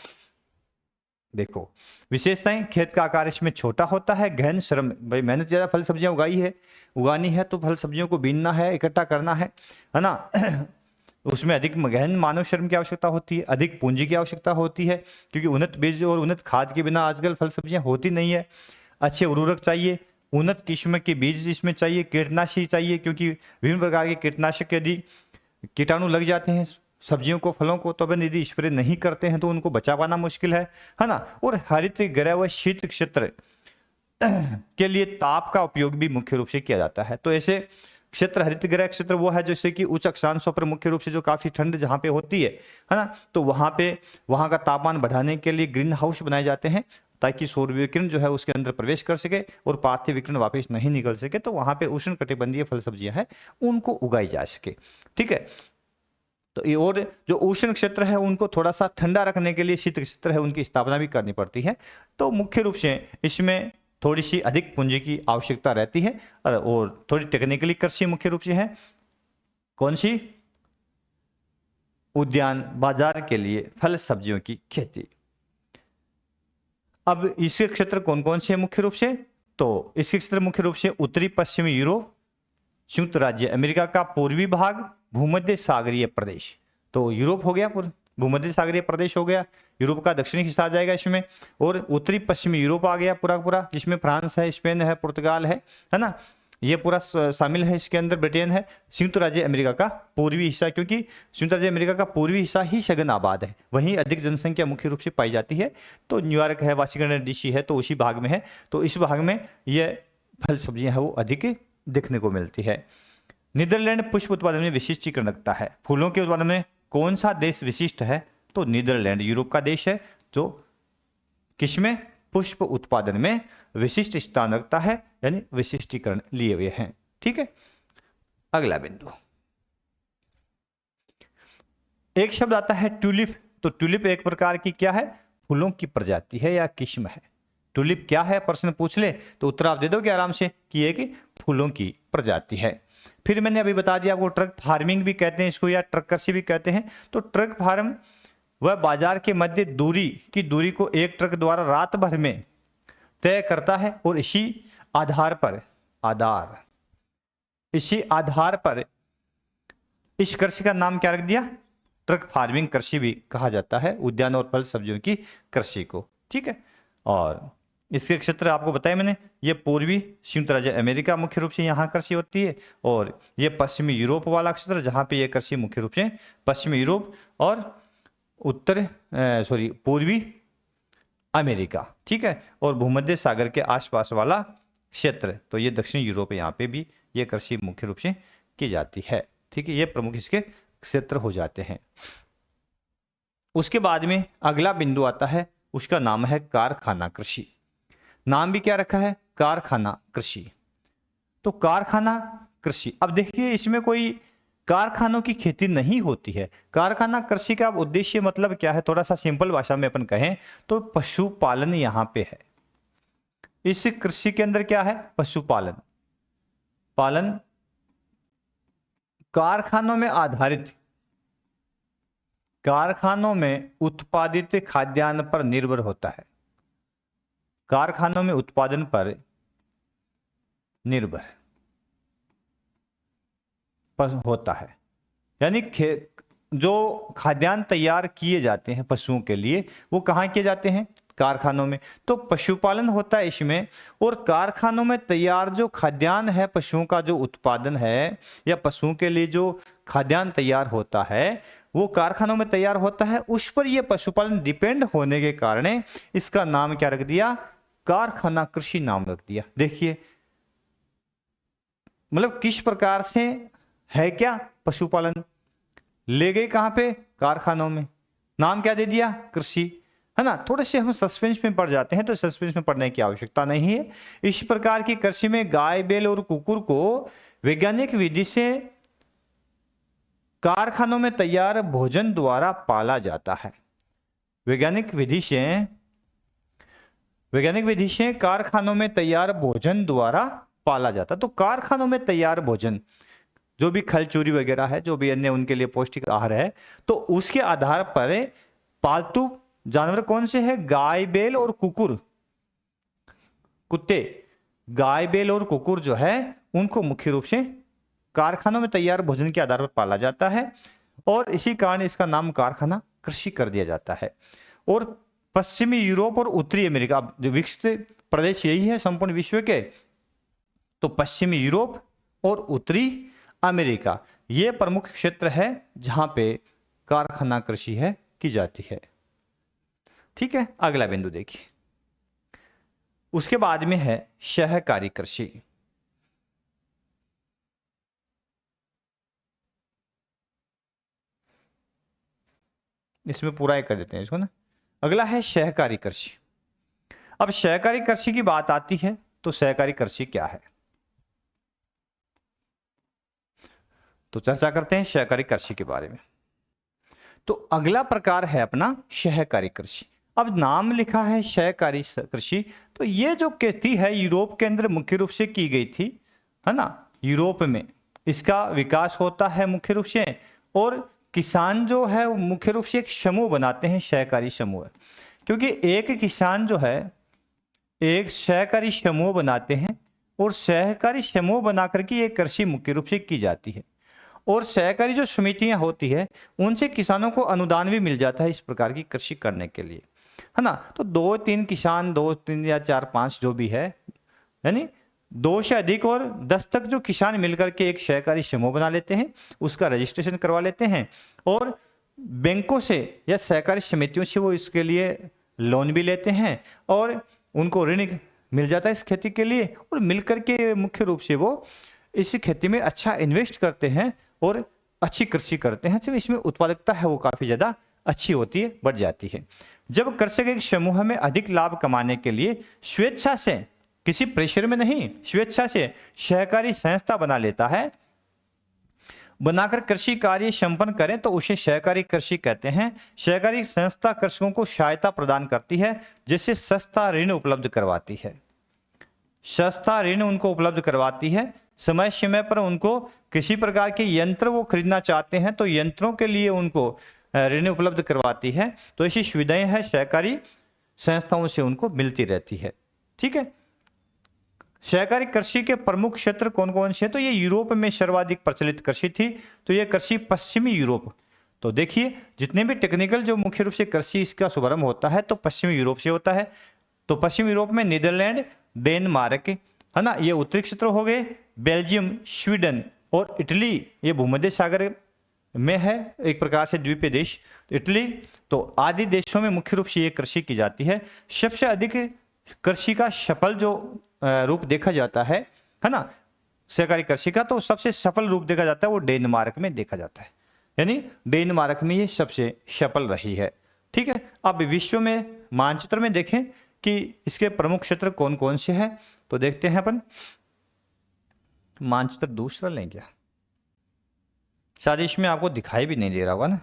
देखो विशेषताएं, खेत का आकार इसमें छोटा होता है, गहन श्रम, भाई मेहनत ज्यादा, फल सब्जियां उगानी है तो फल सब्जियों को बीनना है, इकट्ठा करना है ना। उसमें अधिक गहन मानव श्रम की आवश्यकता होती है, अधिक पूंजी की आवश्यकता होती है, क्योंकि उन्नत बीज और उन्नत खाद के बिना आजकल फल सब्जियां होती नहीं है। अच्छे उर्वरक चाहिए, उन्नत किस्म के बीज इसमें चाहिए, कीटनाशी चाहिए, क्योंकि विभिन्न प्रकार के कीटनाशक यदि कीटाणु लग जाते हैं सब्जियों को, फलों को, तो अगर यदि स्प्रे नहीं करते हैं तो उनको बचा पाना मुश्किल है ना। और हरित गृह व शीत क्षेत्र के लिए ताप का उपयोग भी मुख्य रूप से किया जाता है। तो ऐसे क्षेत्र, हरित गृह क्षेत्र वो है जैसे कि उच्च अक्षांशों पर मुख्य रूप से जो काफी ठंड जहाँ पे होती है ना, तो वहाँ पे वहाँ का तापमान बढ़ाने के लिए ग्रीन हाउस बनाए जाते हैं ताकि सौर विकिरण जो है उसके अंदर प्रवेश कर सके और पार्थिव विकिरण वापस नहीं निकल सके, तो वहाँ पे उष्ण कटिबंधीय फल सब्जियां हैं उनको उगाई जा सके। ठीक है, तो ये और जो उष्ण क्षेत्र है उनको थोड़ा सा ठंडा रखने के लिए शीत क्षेत्र है उनकी स्थापना भी करनी पड़ती है। तो मुख्य रूप से इसमें थोड़ी सी अधिक पूंजी की आवश्यकता रहती है और थोड़ी टेक्निकली कृषि मुख्य रूप से है। कौन सी? उद्यान बाजार के लिए फल सब्जियों की खेती। अब इसके क्षेत्र कौन कौन से मुख्य रूप से? तो इसके क्षेत्र मुख्य रूप से उत्तरी पश्चिमी यूरोप, संयुक्त राज्य अमेरिका का पूर्वी भाग, भूमध्य सागरीय प्रदेश। तो यूरोप हो गया, पूरा भूमध्य सागरीय प्रदेश हो गया, यूरोप का दक्षिणी हिस्सा आ जाएगा इसमें, और उत्तरी पश्चिमी यूरोप आ गया पूरा पूरा, जिसमें फ्रांस है, स्पेन है, पुर्तगाल है ना, ये पूरा शामिल है इसके अंदर, ब्रिटेन है। संयुक्त राज्य अमेरिका का पूर्वी हिस्सा, क्योंकि संयुक्त राज्य अमेरिका का पूर्वी हिस्सा ही सघन आबाद है, वहीं अधिक जनसंख्या मुख्य रूप से पाई जाती है। तो न्यूयॉर्क है, वाशिंगटन डीसी है, तो उसी भाग में है। तो इस भाग में ये फल सब्जियां है वो अधिक देखने को मिलती है। नीदरलैंड पुष्प उत्पादन में विशिष्टीकरण रखता है। फूलों के उत्पादन में कौन सा देश विशिष्ट है? तो नीदरलैंड यूरोप का देश है जो किसमें? पुष्प उत्पादन में विशिष्ट स्थान रखता है, यानी विशिष्टीकरण लिए हुए हैं। ठीक है, अगला बिंदु, एक शब्द आता है ट्यूलिप। तो ट्यूलिप एक प्रकार की क्या है? फूलों की प्रजाति है या किस्म है। ट्यूलिप क्या है प्रश्न पूछ ले तो उत्तर आप दे दोगे आराम से कि एक फूलों की प्रजाति है। फिर मैंने अभी बता दिया आपको ट्रक फार्मिंग भी कहते हैं इसको, या ट्रक कृषि भी कहते हैं। तो ट्रक फार्म वह बाजार के मध्य दूरी को एक ट्रक द्वारा रात भर में तय करता है और इसी आधार पर इस कृषि का नाम क्या रख दिया? ट्रक फार्मिंग कृषि भी कहा जाता है, उद्यान और फल सब्जियों की कृषि को। ठीक है, और इसके क्षेत्र आपको बताया मैंने, ये पूर्वी संयुक्त राज्य अमेरिका मुख्य रूप से यहाँ कृषि होती है, और ये पश्चिमी यूरोप वाला क्षेत्र जहाँ पे ये कृषि मुख्य रूप से पश्चिमी यूरोप और पूर्वी अमेरिका। ठीक है, और भूमध्य सागर के आसपास वाला क्षेत्र, तो ये दक्षिणी यूरोप, यहाँ पे भी ये कृषि मुख्य रूप से की जाती है। ठीक है, ये प्रमुख इसके क्षेत्र हो जाते हैं। उसके बाद में अगला बिंदु आता है, उसका नाम है कारखाना कृषि। नाम भी क्या रखा है? कारखाना कृषि। तो कारखाना कृषि, अब देखिए इसमें कोई कारखानों की खेती नहीं होती है। कारखाना कृषि का उद्देश्य मतलब क्या है? थोड़ा सा सिंपल भाषा में अपन कहें तो पशुपालन यहां पे है। इस कृषि के अंदर क्या है? पशुपालन पालन कारखानों में आधारित, कारखानों में उत्पादित खाद्यान्न पर निर्भर होता है। कारखानों में उत्पादन पर निर्भर होता है, यानी जो खाद्यान्न तैयार किए जाते हैं पशुओं के लिए वो कहाँ किए जाते हैं? कारखानों में। तो पशुपालन होता है इसमें, और कारखानों में तैयार जो खाद्यान्न है, पशुओं का जो उत्पादन है या पशुओं के लिए जो खाद्यान्न तैयार होता है वो कारखानों में तैयार होता है, उस पर यह पशुपालन डिपेंड होने के कारण इसका नाम क्या रख दिया? कारखाना कृषि नाम रख दिया। देखिए मतलब किस प्रकार से है क्या पशुपालन, ले गए कहां पे? कारखानों में, नाम क्या दे दिया? कृषि, है ना। थोड़े से हम सस्पेंस में पड़ जाते हैं, तो सस्पेंस में पड़ने की आवश्यकता नहीं है। इस प्रकार की कृषि में गाय, बैल और कुकुर को वैज्ञानिक विधि से कारखानों में तैयार भोजन द्वारा पाला जाता है। वैज्ञानिक विधि से कारखानों में तैयार भोजन द्वारा पाला जाता है। तो कारखानों में तैयार भोजन जो भी खल चूरी वगैरह है, जो भी अन्य उनके लिए पौष्टिक आहार है, तो उसके आधार पर पालतू जानवर कौन से हैं? गाय, बैल और कुकुर, कुत्ते, गाय, बैल और कुकुर जो है उनको मुख्य रूप से कारखानों में तैयार भोजन के आधार पर पाला जाता है, और इसी कारण इसका नाम कारखाना कृषि कर दिया जाता है। और पश्चिमी यूरोप और उत्तरी अमेरिका, जो विकसित प्रदेश यही है संपूर्ण विश्व के, तो पश्चिमी यूरोप और उत्तरी अमेरिका ये प्रमुख क्षेत्र है जहां पे कारखाना कृषि है की जाती है। ठीक है, अगला बिंदु देखिए, उसके बाद में है सहकारी कृषि। इसमें पूरा एक कर देते हैं इसको ना। अगला है सहकारी कृषि। अब सहकारी कृषि की बात आती है तो सहकारी कृषि क्या है, तो चर्चा करते हैं सहकारी कृषि के बारे में। तो अगला प्रकार है अपना सहकारी कृषि। अब नाम लिखा है सहकारी कृषि, तो ये जो खेती है यूरोप के अंदर मुख्य रूप से की गई थी, है ना। यूरोप में इसका विकास होता है मुख्य रूप से, और किसान जो है वो मुख्य रूप से एक समूह बनाते हैं, सहकारी समूह, क्योंकि एक किसान जो है एक सहकारी समूह बनाते हैं, और सहकारी समूह बना करके ये कृषि मुख्य रूप से की जाती है। और सहकारी जो समितियां होती है उनसे किसानों को अनुदान भी मिल जाता है इस प्रकार की कृषि करने के लिए, है ना। तो 2-3 किसान, 2-3 या 4-5 जो भी है, यानी 2 से अधिक और 10 तक जो किसान मिलकर के एक सहकारी समूह बना लेते हैं, उसका रजिस्ट्रेशन करवा लेते हैं, और बैंकों से या सहकारी समितियों से वो इसके लिए लोन भी लेते हैं, और उनको ऋण मिल जाता है इस खेती के लिए, और मिलकर के मुख्य रूप से वो इस खेती में अच्छा इन्वेस्ट करते हैं और अच्छी कृषि करते हैं। जब इसमें उत्पादकता है वो काफ़ी ज़्यादा अच्छी होती है, बढ़ जाती है। जब कृषक एक समूह में अधिक लाभ कमाने के लिए स्वेच्छा से, किसी प्रेशर में नहीं, स्वेच्छा से सहकारी संस्था बना लेता है, बनाकर कृषि कार्य संपन्न करें, तो उसे सहकारी कृषि कहते हैं। सहकारी संस्था कृषकों को सहायता प्रदान करती है, जिससे सस्ता ऋण उपलब्ध करवाती है। सस्ता ऋण उनको उपलब्ध करवाती है, समय समय पर उनको किसी प्रकार के यंत्र वो खरीदना चाहते हैं तो यंत्रों के लिए उनको ऋण उपलब्ध करवाती है। तो ऐसी सुविधाएं हैं सहकारी संस्थाओं से उनको मिलती रहती है। ठीक है, सहकारी कृषि के प्रमुख क्षेत्र कौन कौन से हैं, तो ये यूरोप में सर्वाधिक प्रचलित कृषि थी, तो ये कृषि पश्चिमी यूरोप, तो देखिए जितने भी टेक्निकल जो मुख्य रूप से कृषि इसका शुभारंभ होता है तो पश्चिमी यूरोप से होता है। तो पश्चिम यूरोप में नीदरलैंड, डेनमार्क, है ना, ये उत्तरी क्षेत्र हो गए, बेल्जियम, स्वीडन और इटली, ये भूमध्य सागर में है, एक प्रकार से द्वीपीय देश इटली, तो आदि देशों में मुख्य रूप से ये कृषि की जाती है। सबसे अधिक कृषि का सफल जो रूप देखा जाता है ना, सहकारी कृषि का, तो सबसे सफल रूप देखा जाता है वो डेनमार्क में देखा जाता है, यानी डेनमार्क में ये सबसे सफल रही है। ठीक है, अब विश्व में मानचित्र में देखें कि इसके प्रमुख क्षेत्र कौन कौन से हैं, तो देखते हैं अपन। मानचित्र दूसरा लें क्या, शायद इसमें आपको दिखाई भी नहीं दे रहा होगा ना,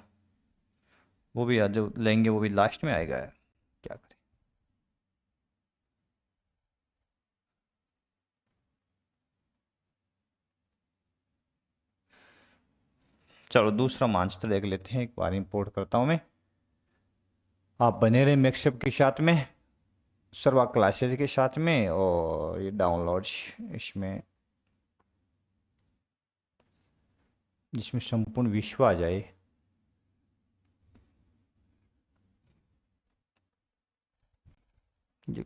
वो भी जो लेंगे वो भी लास्ट में आएगा, क्या करें। चलो दूसरा मानचित्र देख लेते हैं, एक बार इंपोर्ट करता हूं मैं। आप बने रहे मिक्सअप के साथ में, सर्वा क्लासेज के साथ में, और ये डाउनलोड्स इसमें, जिसमें संपूर्ण विश्व आ जाए। ये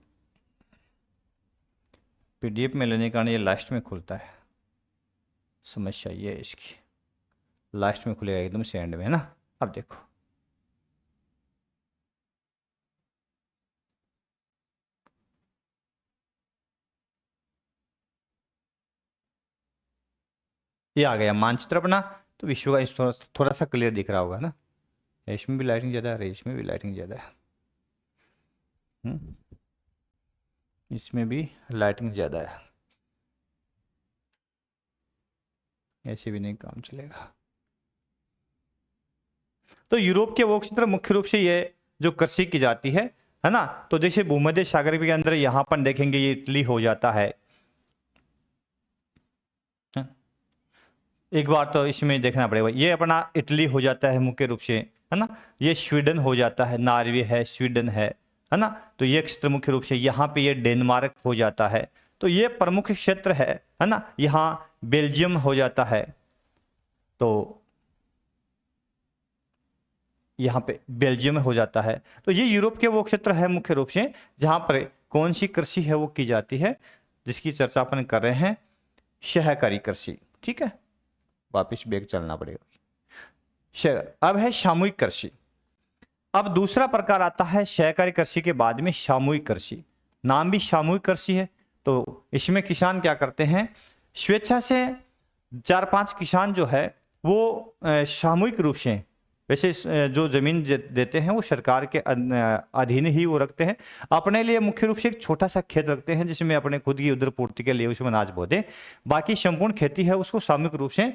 पीडीएफ में लेने के कारण ये लास्ट में खुलता है, समस्या ये है इसकी, लास्ट में खुलेगा एकदम से एंड में, है ना। अब देखो ये आ गया मानचित्र अपना, तो विश्व का इस थोड़ा सा क्लियर दिख रहा होगा ना, इसमें भी लाइटिंग ज़्यादा है, इसमें भी लाइटिंग ज़्यादा है, इसमें भी लाइटिंग ज़्यादा है, ऐसे भी नहीं काम चलेगा। तो यूरोप के वो क्षेत्र मुख्य रूप से ये जो कृषि की जाती है ना। तो जैसे भूमध्य सागर के अंदर यहाँ पर देखेंगे ये इटली हो जाता है, एक बार तो इसमें देखना पड़ेगा, ये अपना इटली हो जाता है मुख्य रूप से, है ना। ये स्वीडन हो जाता है, नॉर्वे है, स्वीडन है ना। तो ये क्षेत्र मुख्य रूप से, यहाँ पे ये डेनमार्क हो जाता है, तो ये प्रमुख क्षेत्र है ना। यहाँ बेल्जियम हो जाता है, तो यहाँ पे बेल्जियम हो जाता है। तो ये यूरोप के वो क्षेत्र है मुख्य रूप से जहाँ पर कौन सी कृषि है वो की जाती है, जिसकी चर्चा अपन कर रहे हैं, सहकारी कृषि। ठीक है, वापिस बैग चलना पड़ेगा। अब है सामूहिक कृषि। अब दूसरा प्रकार आता है सहकारी कृषि के बाद में सामूहिक कृषि। नाम भी सामूहिक कृषि है। तो इसमें किसान क्या करते हैं, स्वेच्छा से 4-5 किसान जो है वो सामूहिक रूप से, वैसे जो जमीन देते हैं वो सरकार के अधीन ही वो रखते हैं। अपने लिए मुख्य रूप से एक छोटा सा खेत रखते हैं जिसमें अपने खुद की उधर पूर्ति के लिए उसमें अनाज बो दे। बाकी संपूर्ण खेती है उसको सामूहिक रूप से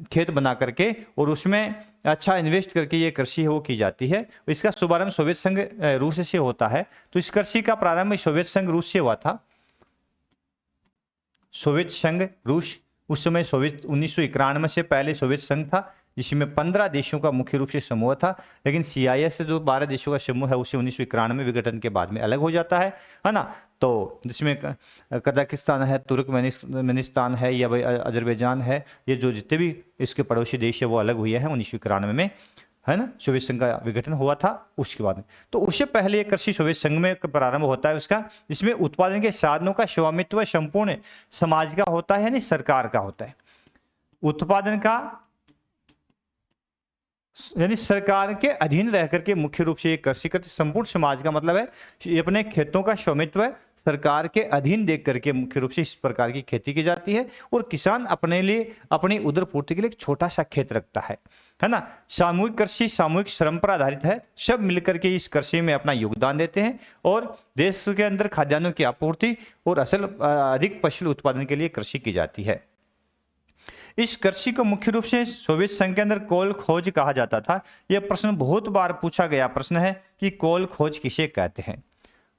खेत बना करके और उसमें अच्छा इन्वेस्ट करके ये कृषि है वो की जाती है। इसका शुभारंभ सोवियत संघ रूस से होता है। तो इस कृषि का प्रारंभ सोवियत संघ रूस से हुआ था। सोवियत संघ रूस, उस समय सोवियत 1991 से पहले सोवियत संघ था जिसमें 15 देशों का मुख्य रूप से समूह था। लेकिन CIS जो 12 देशों का समूह है उसे 1991 विघटन के बाद में अलग हो जाता है ना। तो जिसमें कजाकिस्तान है, तुर्कमेनिस्तान है या भाई अजरबैजान है, ये जो जितने भी इसके पड़ोसी देश है वो अलग हुए हैं 1991 में, है ना। सोवियत संघ का विघटन हुआ था उसके बाद में। तो उससे पहले एक कृषि सोवियत संघ में प्रारंभ होता है उसका, जिसमें उत्पादन के साधनों का स्वामित्व संपूर्ण समाज का होता है यानी सरकार का होता है। उत्पादन का यानी सरकार के अधीन रह करके मुख्य रूप से ये कृषि करते। संपूर्ण समाज का मतलब है अपने खेतों का स्वामित्व सरकार के अधीन देख करके मुख्य रूप से इस प्रकार की खेती की जाती है। और किसान अपने लिए अपनी उदर पूर्ति के लिए एक छोटा सा खेत रखता है ना। सामूहिक कृषि सामूहिक श्रम पर आधारित है। सब मिलकर के इस कृषि में अपना योगदान देते हैं और देश के अंदर खाद्यान्नों की आपूर्ति और अधिक फसल उत्पादन के लिए कृषि की जाती है। इस कृषि को मुख्य रूप से सोवियत संघ के अंदर कोल खोज कहा जाता था। यह प्रश्न बहुत बार पूछा गया प्रश्न है कि कोल खोज किसे कहते हैं,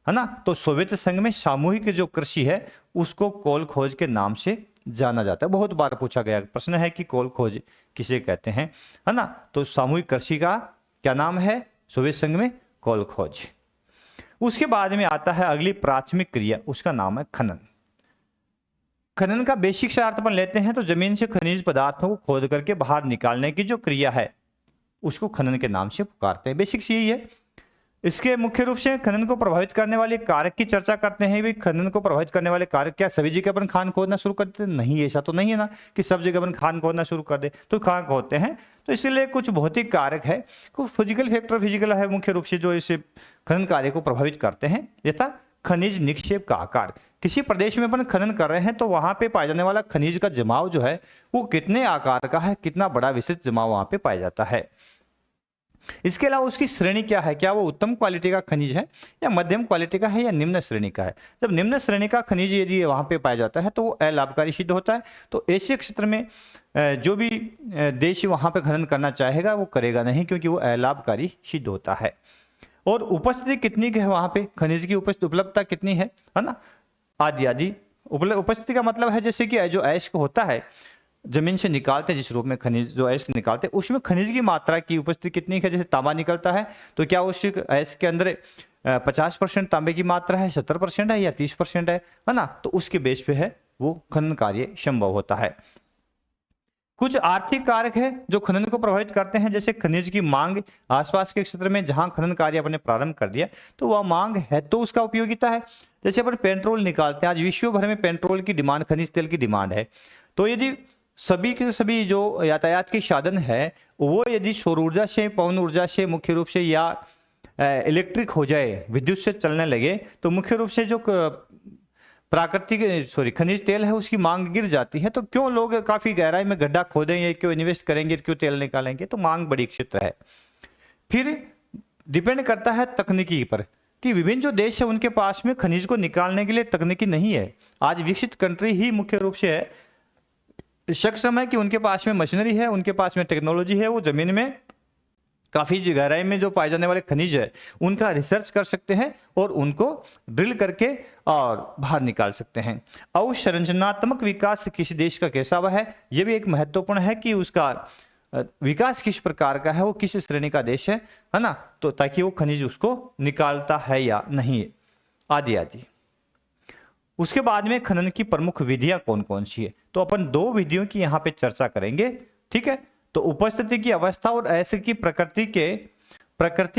है ना। तो सोवियत संघ में सामूहिक जो कृषि है उसको कोल खोज के नाम से जाना जाता है। बहुत बार पूछा गया प्रश्न है कि कोल खोज किसे कहते हैं, है ना। तो सामूहिक कृषि का क्या नाम है सोवियत संघ में, कोल खोज। उसके बाद में आता है अगली प्राथमिक क्रिया, उसका नाम है खनन। खनन का बेसिक से अर्थ अपन लेते हैं तो जमीन से खनिज पदार्थों को खोद करके बाहर निकालने की जो क्रिया है उसको खनन के नाम से पुकारते हैं। बेसिक्स यही है। इसके मुख्य रूप से खनन को प्रभावित करने वाले कारक की चर्चा करते हैं। भी खनन को प्रभावित करने वाले कारक क्या सभी जगह अपन खान खोदना शुरू कर देते? नहीं, ऐसा तो नहीं है ना कि सब जगह अपन खान खोदना शुरू कर दे तो कहाँ खोदते हैं। तो इसलिए कुछ भौतिक कारक है, कुछ फिजिकल फैक्टर फिजिकल है मुख्य रूप से जो इसे खनन कार्य को प्रभावित करते हैं। यथा खनिज निक्षेप का आकार। किसी प्रदेश में अपन खनन कर रहे हैं तो वहां पे पाया जाने वाला खनिज का जमाव जो है वो कितने आकार का है, कितना बड़ा विस्तृत जमाव वहां पे पाया जाता है। इसके अलावा उसकी श्रेणी क्या है, क्या वो उत्तम क्वालिटी का खनिज है या मध्यम क्वालिटी का है या निम्न श्रेणी का है। जब निम्न श्रेणी का खनिज यदि वहां पे पाया जाता है तो वो अलाभकारी सिद्ध होता है। तो ऐसे क्षेत्र में जो भी देश वहां पे खनन करना चाहेगा वो करेगा नहीं क्योंकि वो अलाभकारी सिद्ध होता है। और उपस्थिति कितनी की है वहां पे, खनिज की उपलब्धता कितनी है ना, आदि आदि। उपस्थिति का मतलब है जैसे कि जो अयस्क होता है जमीन से निकालते हैं जिस रूप में खनिज जो अयस्क निकालते हैं उसमें खनिज की मात्रा की उपस्थिति कितनी है। जैसे तांबा निकलता है तो क्या उस अयस्क के अंदर 50% तांबे की मात्रा है, 70% है या 30% है ना। तो उसके बेस पे है वो खनन कार्य संभव होता है। कुछ आर्थिक कारक है जो खनन को प्रभावित करते हैं। जैसे खनिज की मांग, आसपास के क्षेत्र में जहां खनन कार्य अपने प्रारंभ कर दिया तो वह मांग है तो उसका उपयोगिता है। जैसे अपन पेट्रोल निकालते हैं, आज विश्व भर में पेट्रोल की डिमांड, खनिज तेल की डिमांड है। तो यदि सभी के सभी जो यातायात के साधन है वो यदि सौर ऊर्जा से, पवन ऊर्जा से मुख्य रूप से या इलेक्ट्रिक हो जाए, विद्युत से चलने लगे तो मुख्य रूप से जो प्राकृतिक खनिज तेल है उसकी मांग गिर जाती है। तो क्यों लोग काफी गहराई में गड्ढा खोदेंगे, क्यों इन्वेस्ट करेंगे, क्यों तेल निकालेंगे, तो मांग बड़ी क्षेत्र है। फिर डिपेंड करता है तकनीकी पर कि विभिन्न जो देश है उनके पास में खनिज को निकालने के लिए तकनीकी नहीं है। आज विकसित कंट्री ही मुख्य रूप से है सक्षम है कि उनके पास में मशीनरी है, उनके पास में टेक्नोलॉजी है, वो जमीन में काफी गहराई में जो पाए जाने वाले खनिज है उनका रिसर्च कर सकते हैं और उनको ड्रिल करके और बाहर निकाल सकते हैं। अवसंरचनात्मक विकास किसी देश का कैसा हुआ है यह भी एक महत्वपूर्ण है कि उसका विकास किस प्रकार का है, वो किस श्रेणी का देश है ना, तो ताकि वो खनिज उसको निकालता है या नहीं, आदि आदि। उसके बाद में खनन की प्रमुख विधियां कौन कौन सी है, तो अपन दो विधियों की यहाँ पे चर्चा करेंगे, ठीक है। तो उपस्थिति की अवस्था और ऐसे की प्रकृति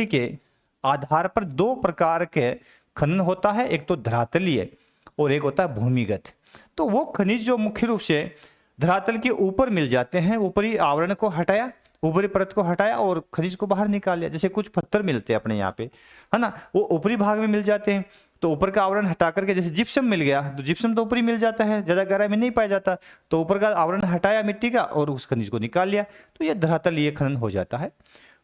के आधार पर दो प्रकार के खनन होता है, एक तो धरातलीय और एक होता है भूमिगत। तो वो खनिज जो मुख्य रूप से धरातल के ऊपर मिल जाते हैं, ऊपरी आवरण को हटाया, ऊपरी परत को हटाया और खनिज को बाहर निकाल लिया। जैसे कुछ पत्थर मिलते हैं अपने यहाँ पे, है ना, वो ऊपरी भाग में मिल जाते हैं, तो ऊपर का आवरण हटा करके, जैसे जिप्सम मिल गया तो जिप्सम तो ऊपरी मिल जाता है, ज्यादा गहराई में नहीं पाया जाता, तो ऊपर का आवरण हटाया मिट्टी का और उस खनिज को निकाल लिया, तो ये धरातलीय खनन हो जाता है।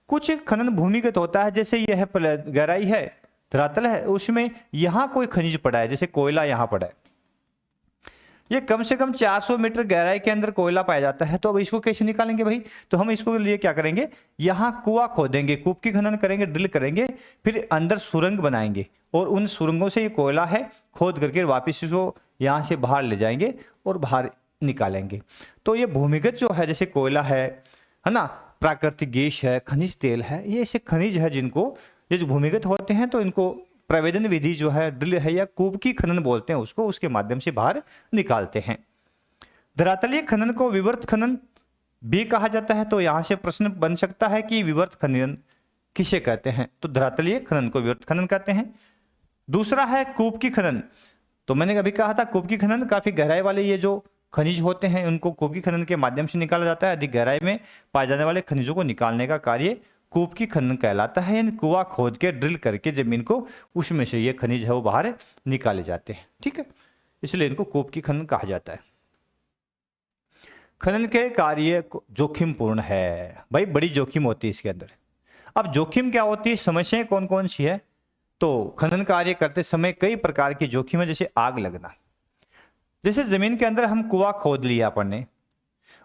कुछ खनन भूमिगत होता है, जैसे यह गहराई है, धरातल है, उसमें यहाँ कोई खनिज पड़ा है, जैसे कोयला यहाँ पड़ा है, ये कम से कम 400 मीटर गहराई के अंदर कोयला पाया जाता है। तो अब इसको कैसे निकालेंगे भाई? तो हम इसको लिए क्या करेंगे, यहाँ कुआं खोदेंगे, कूप की खनन करेंगे, ड्रिल करेंगे, फिर अंदर सुरंग बनाएंगे और उन सुरंगों से ये कोयला है खोद करके वापस इसको यहाँ से बाहर ले जाएंगे और बाहर निकालेंगे। तो ये भूमिगत जो है, जैसे कोयला है ना, प्राकृतिक गैस है, खनिज तेल है, ये ऐसे खनिज है जिनको, ये जो भूमिगत होते हैं तो इनको प्रवेदन विधि जो है, ड्रिल है या कूप की खनन बोलते हैं उसको, उसके माध्यम से बाहर निकालते हैं। धरातलीय खनन को विवर्त खनन भी कहा जाता है। तो यहां से प्रश्न बन सकता है कि विवर्त खनन किसे कहते हैं? तो धरातलीय खनन को विवर्त खनन कहते हैं। दूसरा है कूप की खनन। तो मैंने अभी कहा था कूप की खनन, काफी गहराई वाले ये जो खनिज होते हैं उनको कूप की खनन के माध्यम से निकाला जाता है। अधिक गहराई में पाए जाने वाले खनिजों को निकालने का कार्य कूप की खनन कहलाता है, यानी कुआं खोद के ड्रिल करके जमीन को, उसमें से ये खनिज है वो बाहर निकाले जाते हैं। ठीक है, इसलिए इनको कूप की खनन कहा जाता है। खनन के कार्य जोखिम पूर्ण है, भाई बड़ी जोखिम होती है इसके अंदर। अब जोखिम क्या होती है, समस्याएं कौन कौन सी है? तो खनन कार्य करते समय कई प्रकार की जोखिम है, जैसे आग लगना। जैसे जमीन के अंदर हम कुआं खोद लिया अपन ने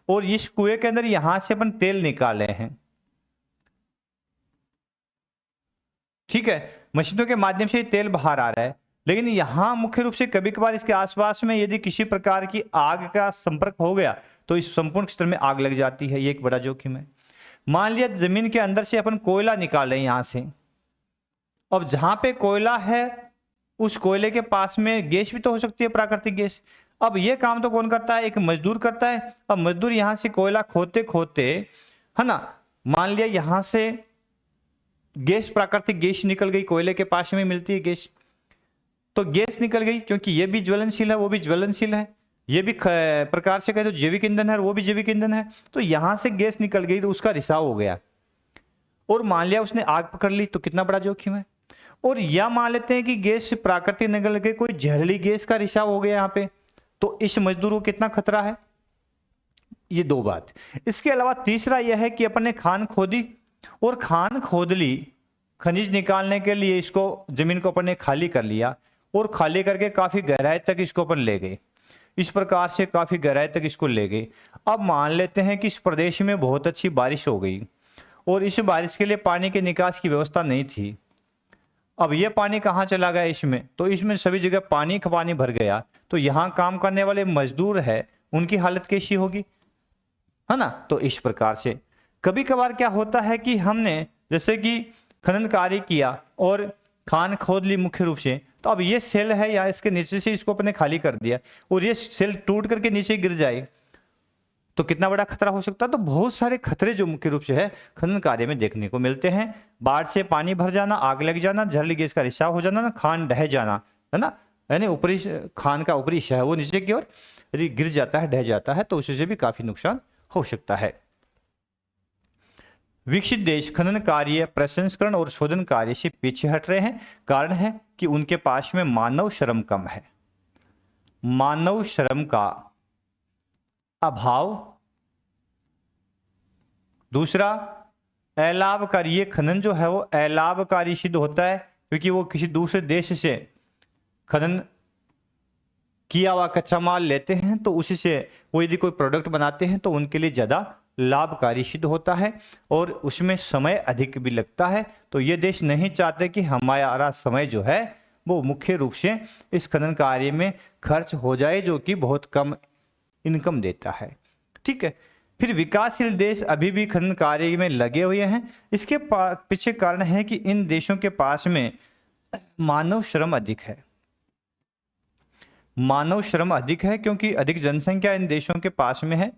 और इस कुएं के अंदर यहां से अपन तेल निकाल रहे हैं, ठीक है, मशीनों के माध्यम से तेल बाहर आ रहा है, लेकिन यहां मुख्य रूप से कभी कभार इसके आसपास में यदि किसी प्रकार की आग का संपर्क हो गया तो इस संपूर्ण क्षेत्र में आग लग जाती है, ये एक बड़ा जोखिम है। मान लिया जमीन के अंदर से अपन कोयला निकाल रहे हैं यहां से, अब जहां पे कोयला है उस कोयले के पास में गैस भी तो हो सकती है, प्राकृतिक गैस। अब ये काम तो कौन करता है? एक मजदूर करता है। अब मजदूर यहां से कोयला खोदते खोदते, है ना, मान लिया यहां से गैस, प्राकृतिक गैस निकल गई, कोयले के पास में मिलती है गैस, तो गैस निकल गई, क्योंकि ये भी ज्वलनशील है वो भी ज्वलनशील है, ये भी प्रकार से कहे तो जैविक ईंधन है वो भी जैविक ईंधन है। तो यहां से गैस निकल गई तो उसका रिसाव हो गया, और मान लिया उसने आग पकड़ ली, तो कितना बड़ा जोखिम है। और या मान लेते हैं कि गैस प्राकृतिक निकल के कोई जहरीली गैस का रिसाव हो गया यहाँ पे, तो इस मजदूर को कितना खतरा है। ये दो बात। इसके अलावा तीसरा यह है कि अपन ने खान खोदी और खान खोद ली, खनिज निकालने के लिए इसको, जमीन को अपन ने खाली कर लिया और खाली करके काफी गहराई तक इसको अपन ले गए, इस प्रकार से काफी गहराई तक इसको ले गए। अब मान लेते हैं कि इस प्रदेश में बहुत अच्छी बारिश हो गई और इस बारिश के लिए पानी के निकास की व्यवस्था नहीं थी। अब ये पानी कहाँ चला गया इसमें? तो इसमें सभी जगह पानी का पानी भर गया, तो यहाँ काम करने वाले मजदूर है उनकी हालत कैसी होगी, है ना। तो इस प्रकार से कभी कभार क्या होता है कि हमने जैसे कि खनन कार्य किया और खान खोद ली मुख्य रूप से, तो अब ये सेल है या इसके नीचे से इसको अपने खाली कर दिया और ये सेल टूट करके नीचे गिर जाए तो कितना बड़ा खतरा हो सकता है। तो बहुत सारे खतरे जो मुख्य रूप से है खनन कार्य में देखने को मिलते हैं। बाढ़ से पानी भर जाना, आग लग जाना, जहरीली गैस का रिसाव हो जाना, खान ढह जाना, है ना, यानी ऊपरी खान का ऊपरी हिस्सा है वो नीचे की ओर यदि गिर जाता है, ढह जाता है, तो उससे भी काफी नुकसान हो सकता है। विकसित देश खनन कार्य, प्रसंस्करण और शोधन कार्य से पीछे हट रहे हैं। कारण है कि उनके पास में मानव श्रम कम है, मानव श्रम का अभाव। दूसरा, अलाभकारी, ये खनन जो है वो अलाभकारी सिद्ध होता है क्योंकि वो किसी दूसरे देश से खनन किया हुआ कच्चा माल लेते हैं, तो उसी से वो यदि कोई प्रोडक्ट बनाते हैं तो उनके लिए ज़्यादा लाभकारी सिद्ध होता है और उसमें समय अधिक भी लगता है। तो ये देश नहीं चाहते कि हमारा समय जो है वो मुख्य रूप से इस खनन कार्य में खर्च हो जाए, जो कि बहुत कम इनकम देता है। ठीक है, फिर विकासशील देश अभी भी खनन कार्य में लगे हुए हैं। इसके पीछे कारण है कि इन देशों के पास में मानव श्रम अधिक है, मानव श्रम अधिक है क्योंकि अधिक जनसंख्या इन देशों के पास में है।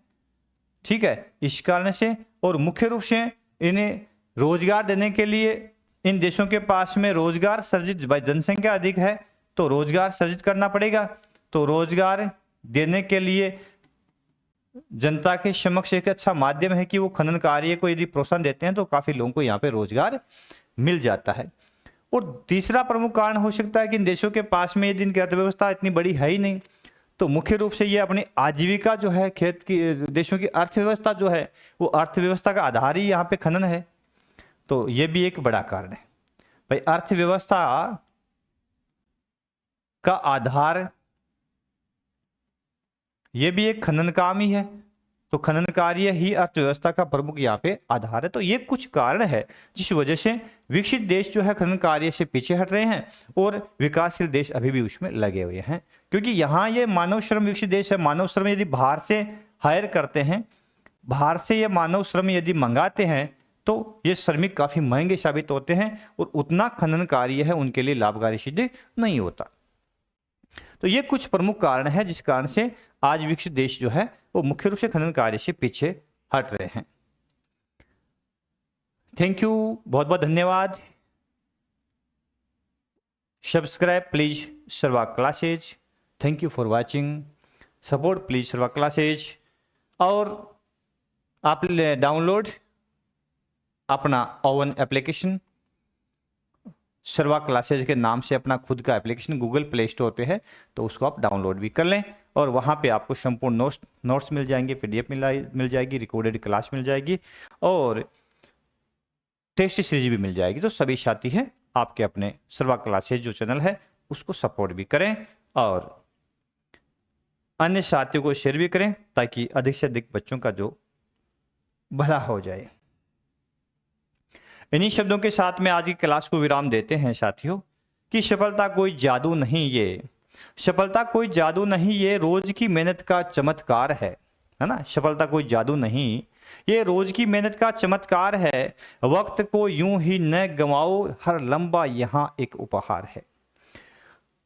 ठीक है, इस कारण से, और मुख्य रूप से इन्हें रोजगार देने के लिए इन देशों के पास में रोजगार सर्जित, भाई जनसंख्या अधिक है तो रोजगार सर्जित करना पड़ेगा, तो रोजगार देने के लिए जनता के समक्ष एक अच्छा माध्यम है कि वो खनन कार्य को यदि प्रोत्साहन देते हैं तो काफी लोगों को यहाँ पे रोजगार मिल जाता है। और तीसरा प्रमुख कारण हो सकता है कि इन देशों के पास में यदि इनकी अर्थव्यवस्था इतनी बड़ी है ही नहीं, तो मुख्य रूप से ये अपनी आजीविका जो है, खेत की देशों की अर्थव्यवस्था जो है, वो अर्थव्यवस्था का आधार ही यहाँ पे खनन है। तो ये भी एक बड़ा कारण है भाई, अर्थव्यवस्था का आधार ये भी एक खनन काम ही है। तो खनन कार्य ही अर्थव्यवस्था का प्रमुख यहाँ पे आधार है। तो ये कुछ कारण है जिस वजह से विकसित देश जो है खनन कार्य से पीछे हट रहे हैं और विकासशील देश अभी भी उसमें लगे हुए हैं, क्योंकि यहाँ ये मानव श्रम विकसित देश है। मानव श्रम यदि बाहर से हायर करते हैं, बाहर से ये मानव श्रम यदि मंगाते हैं, तो ये श्रमिक काफी महंगे साबित होते हैं और उतना खनन कार्य है उनके लिए लाभकारी सिद्ध नहीं होता। तो ये कुछ प्रमुख कारण है जिस कारण से आज विकसित देश जो है वो मुख्य रूप से खनन कार्य से पीछे हट रहे हैं। थैंक यू, बहुत बहुत धन्यवाद। सब्सक्राइब प्लीज सर्वा classes. Thank you for watching. Support please सर्वा क्लासेज। और आप डाउनलोड अपना ओवन एप्लीकेशन सर्वा क्लासेज के नाम से, अपना खुद का एप्लीकेशन गूगल प्ले स्टोर पे है, तो उसको आप डाउनलोड भी कर लें और वहाँ पे आपको संपूर्ण नोट्स मिल जाएंगे, पीडीएफ मिल जाएगी, रिकॉर्डेड क्लास मिल जाएगी और टेस्ट सीरीज भी मिल जाएगी। तो सभी साथी हैं आपके अपने सर्वा क्लासेज जो चैनल है उसको सपोर्ट भी करें और अन्य साथियों को शेयर भी करें ताकि अधिक से अधिक बच्चों का जो भला हो जाए। इन्हीं शब्दों के साथ में आज की क्लास को विराम देते हैं साथियों कि सफलता कोई जादू नहीं, ये सफलता कोई जादू नहीं, ये रोज की मेहनत का चमत्कार है ना। सफलता कोई जादू नहीं, ये रोज की मेहनत का चमत्कार है। वक्त को यूं ही न गंवाओ, हर लम्बा यहाँ एक उपहार है।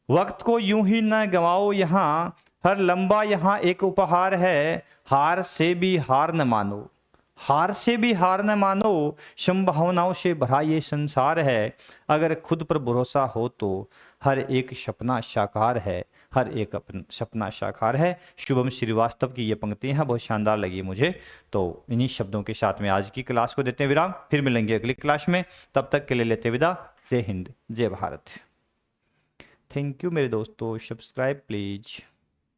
वक्त को यूं ही न गंवाओ, यहाँ हर लम्बा यहाँ एक उपहार है। हार से भी हार न मानो, हार से भी हार न मानो, संभावनाओं से भरा ये संसार है। अगर खुद पर भरोसा हो तो हर एक सपना साकार है, हर एक सपना साकार है। शुभम श्रीवास्तव की ये पंक्तियां बहुत शानदार लगी मुझे। तो इन्हीं शब्दों के साथ में आज की क्लास को देते हैं विराम, फिर मिलेंगे अगली क्लास में। तब तक के लिए लेते विदा। जय हिंद, जय भारत। थैंक यू मेरे दोस्तों। Subscribe please.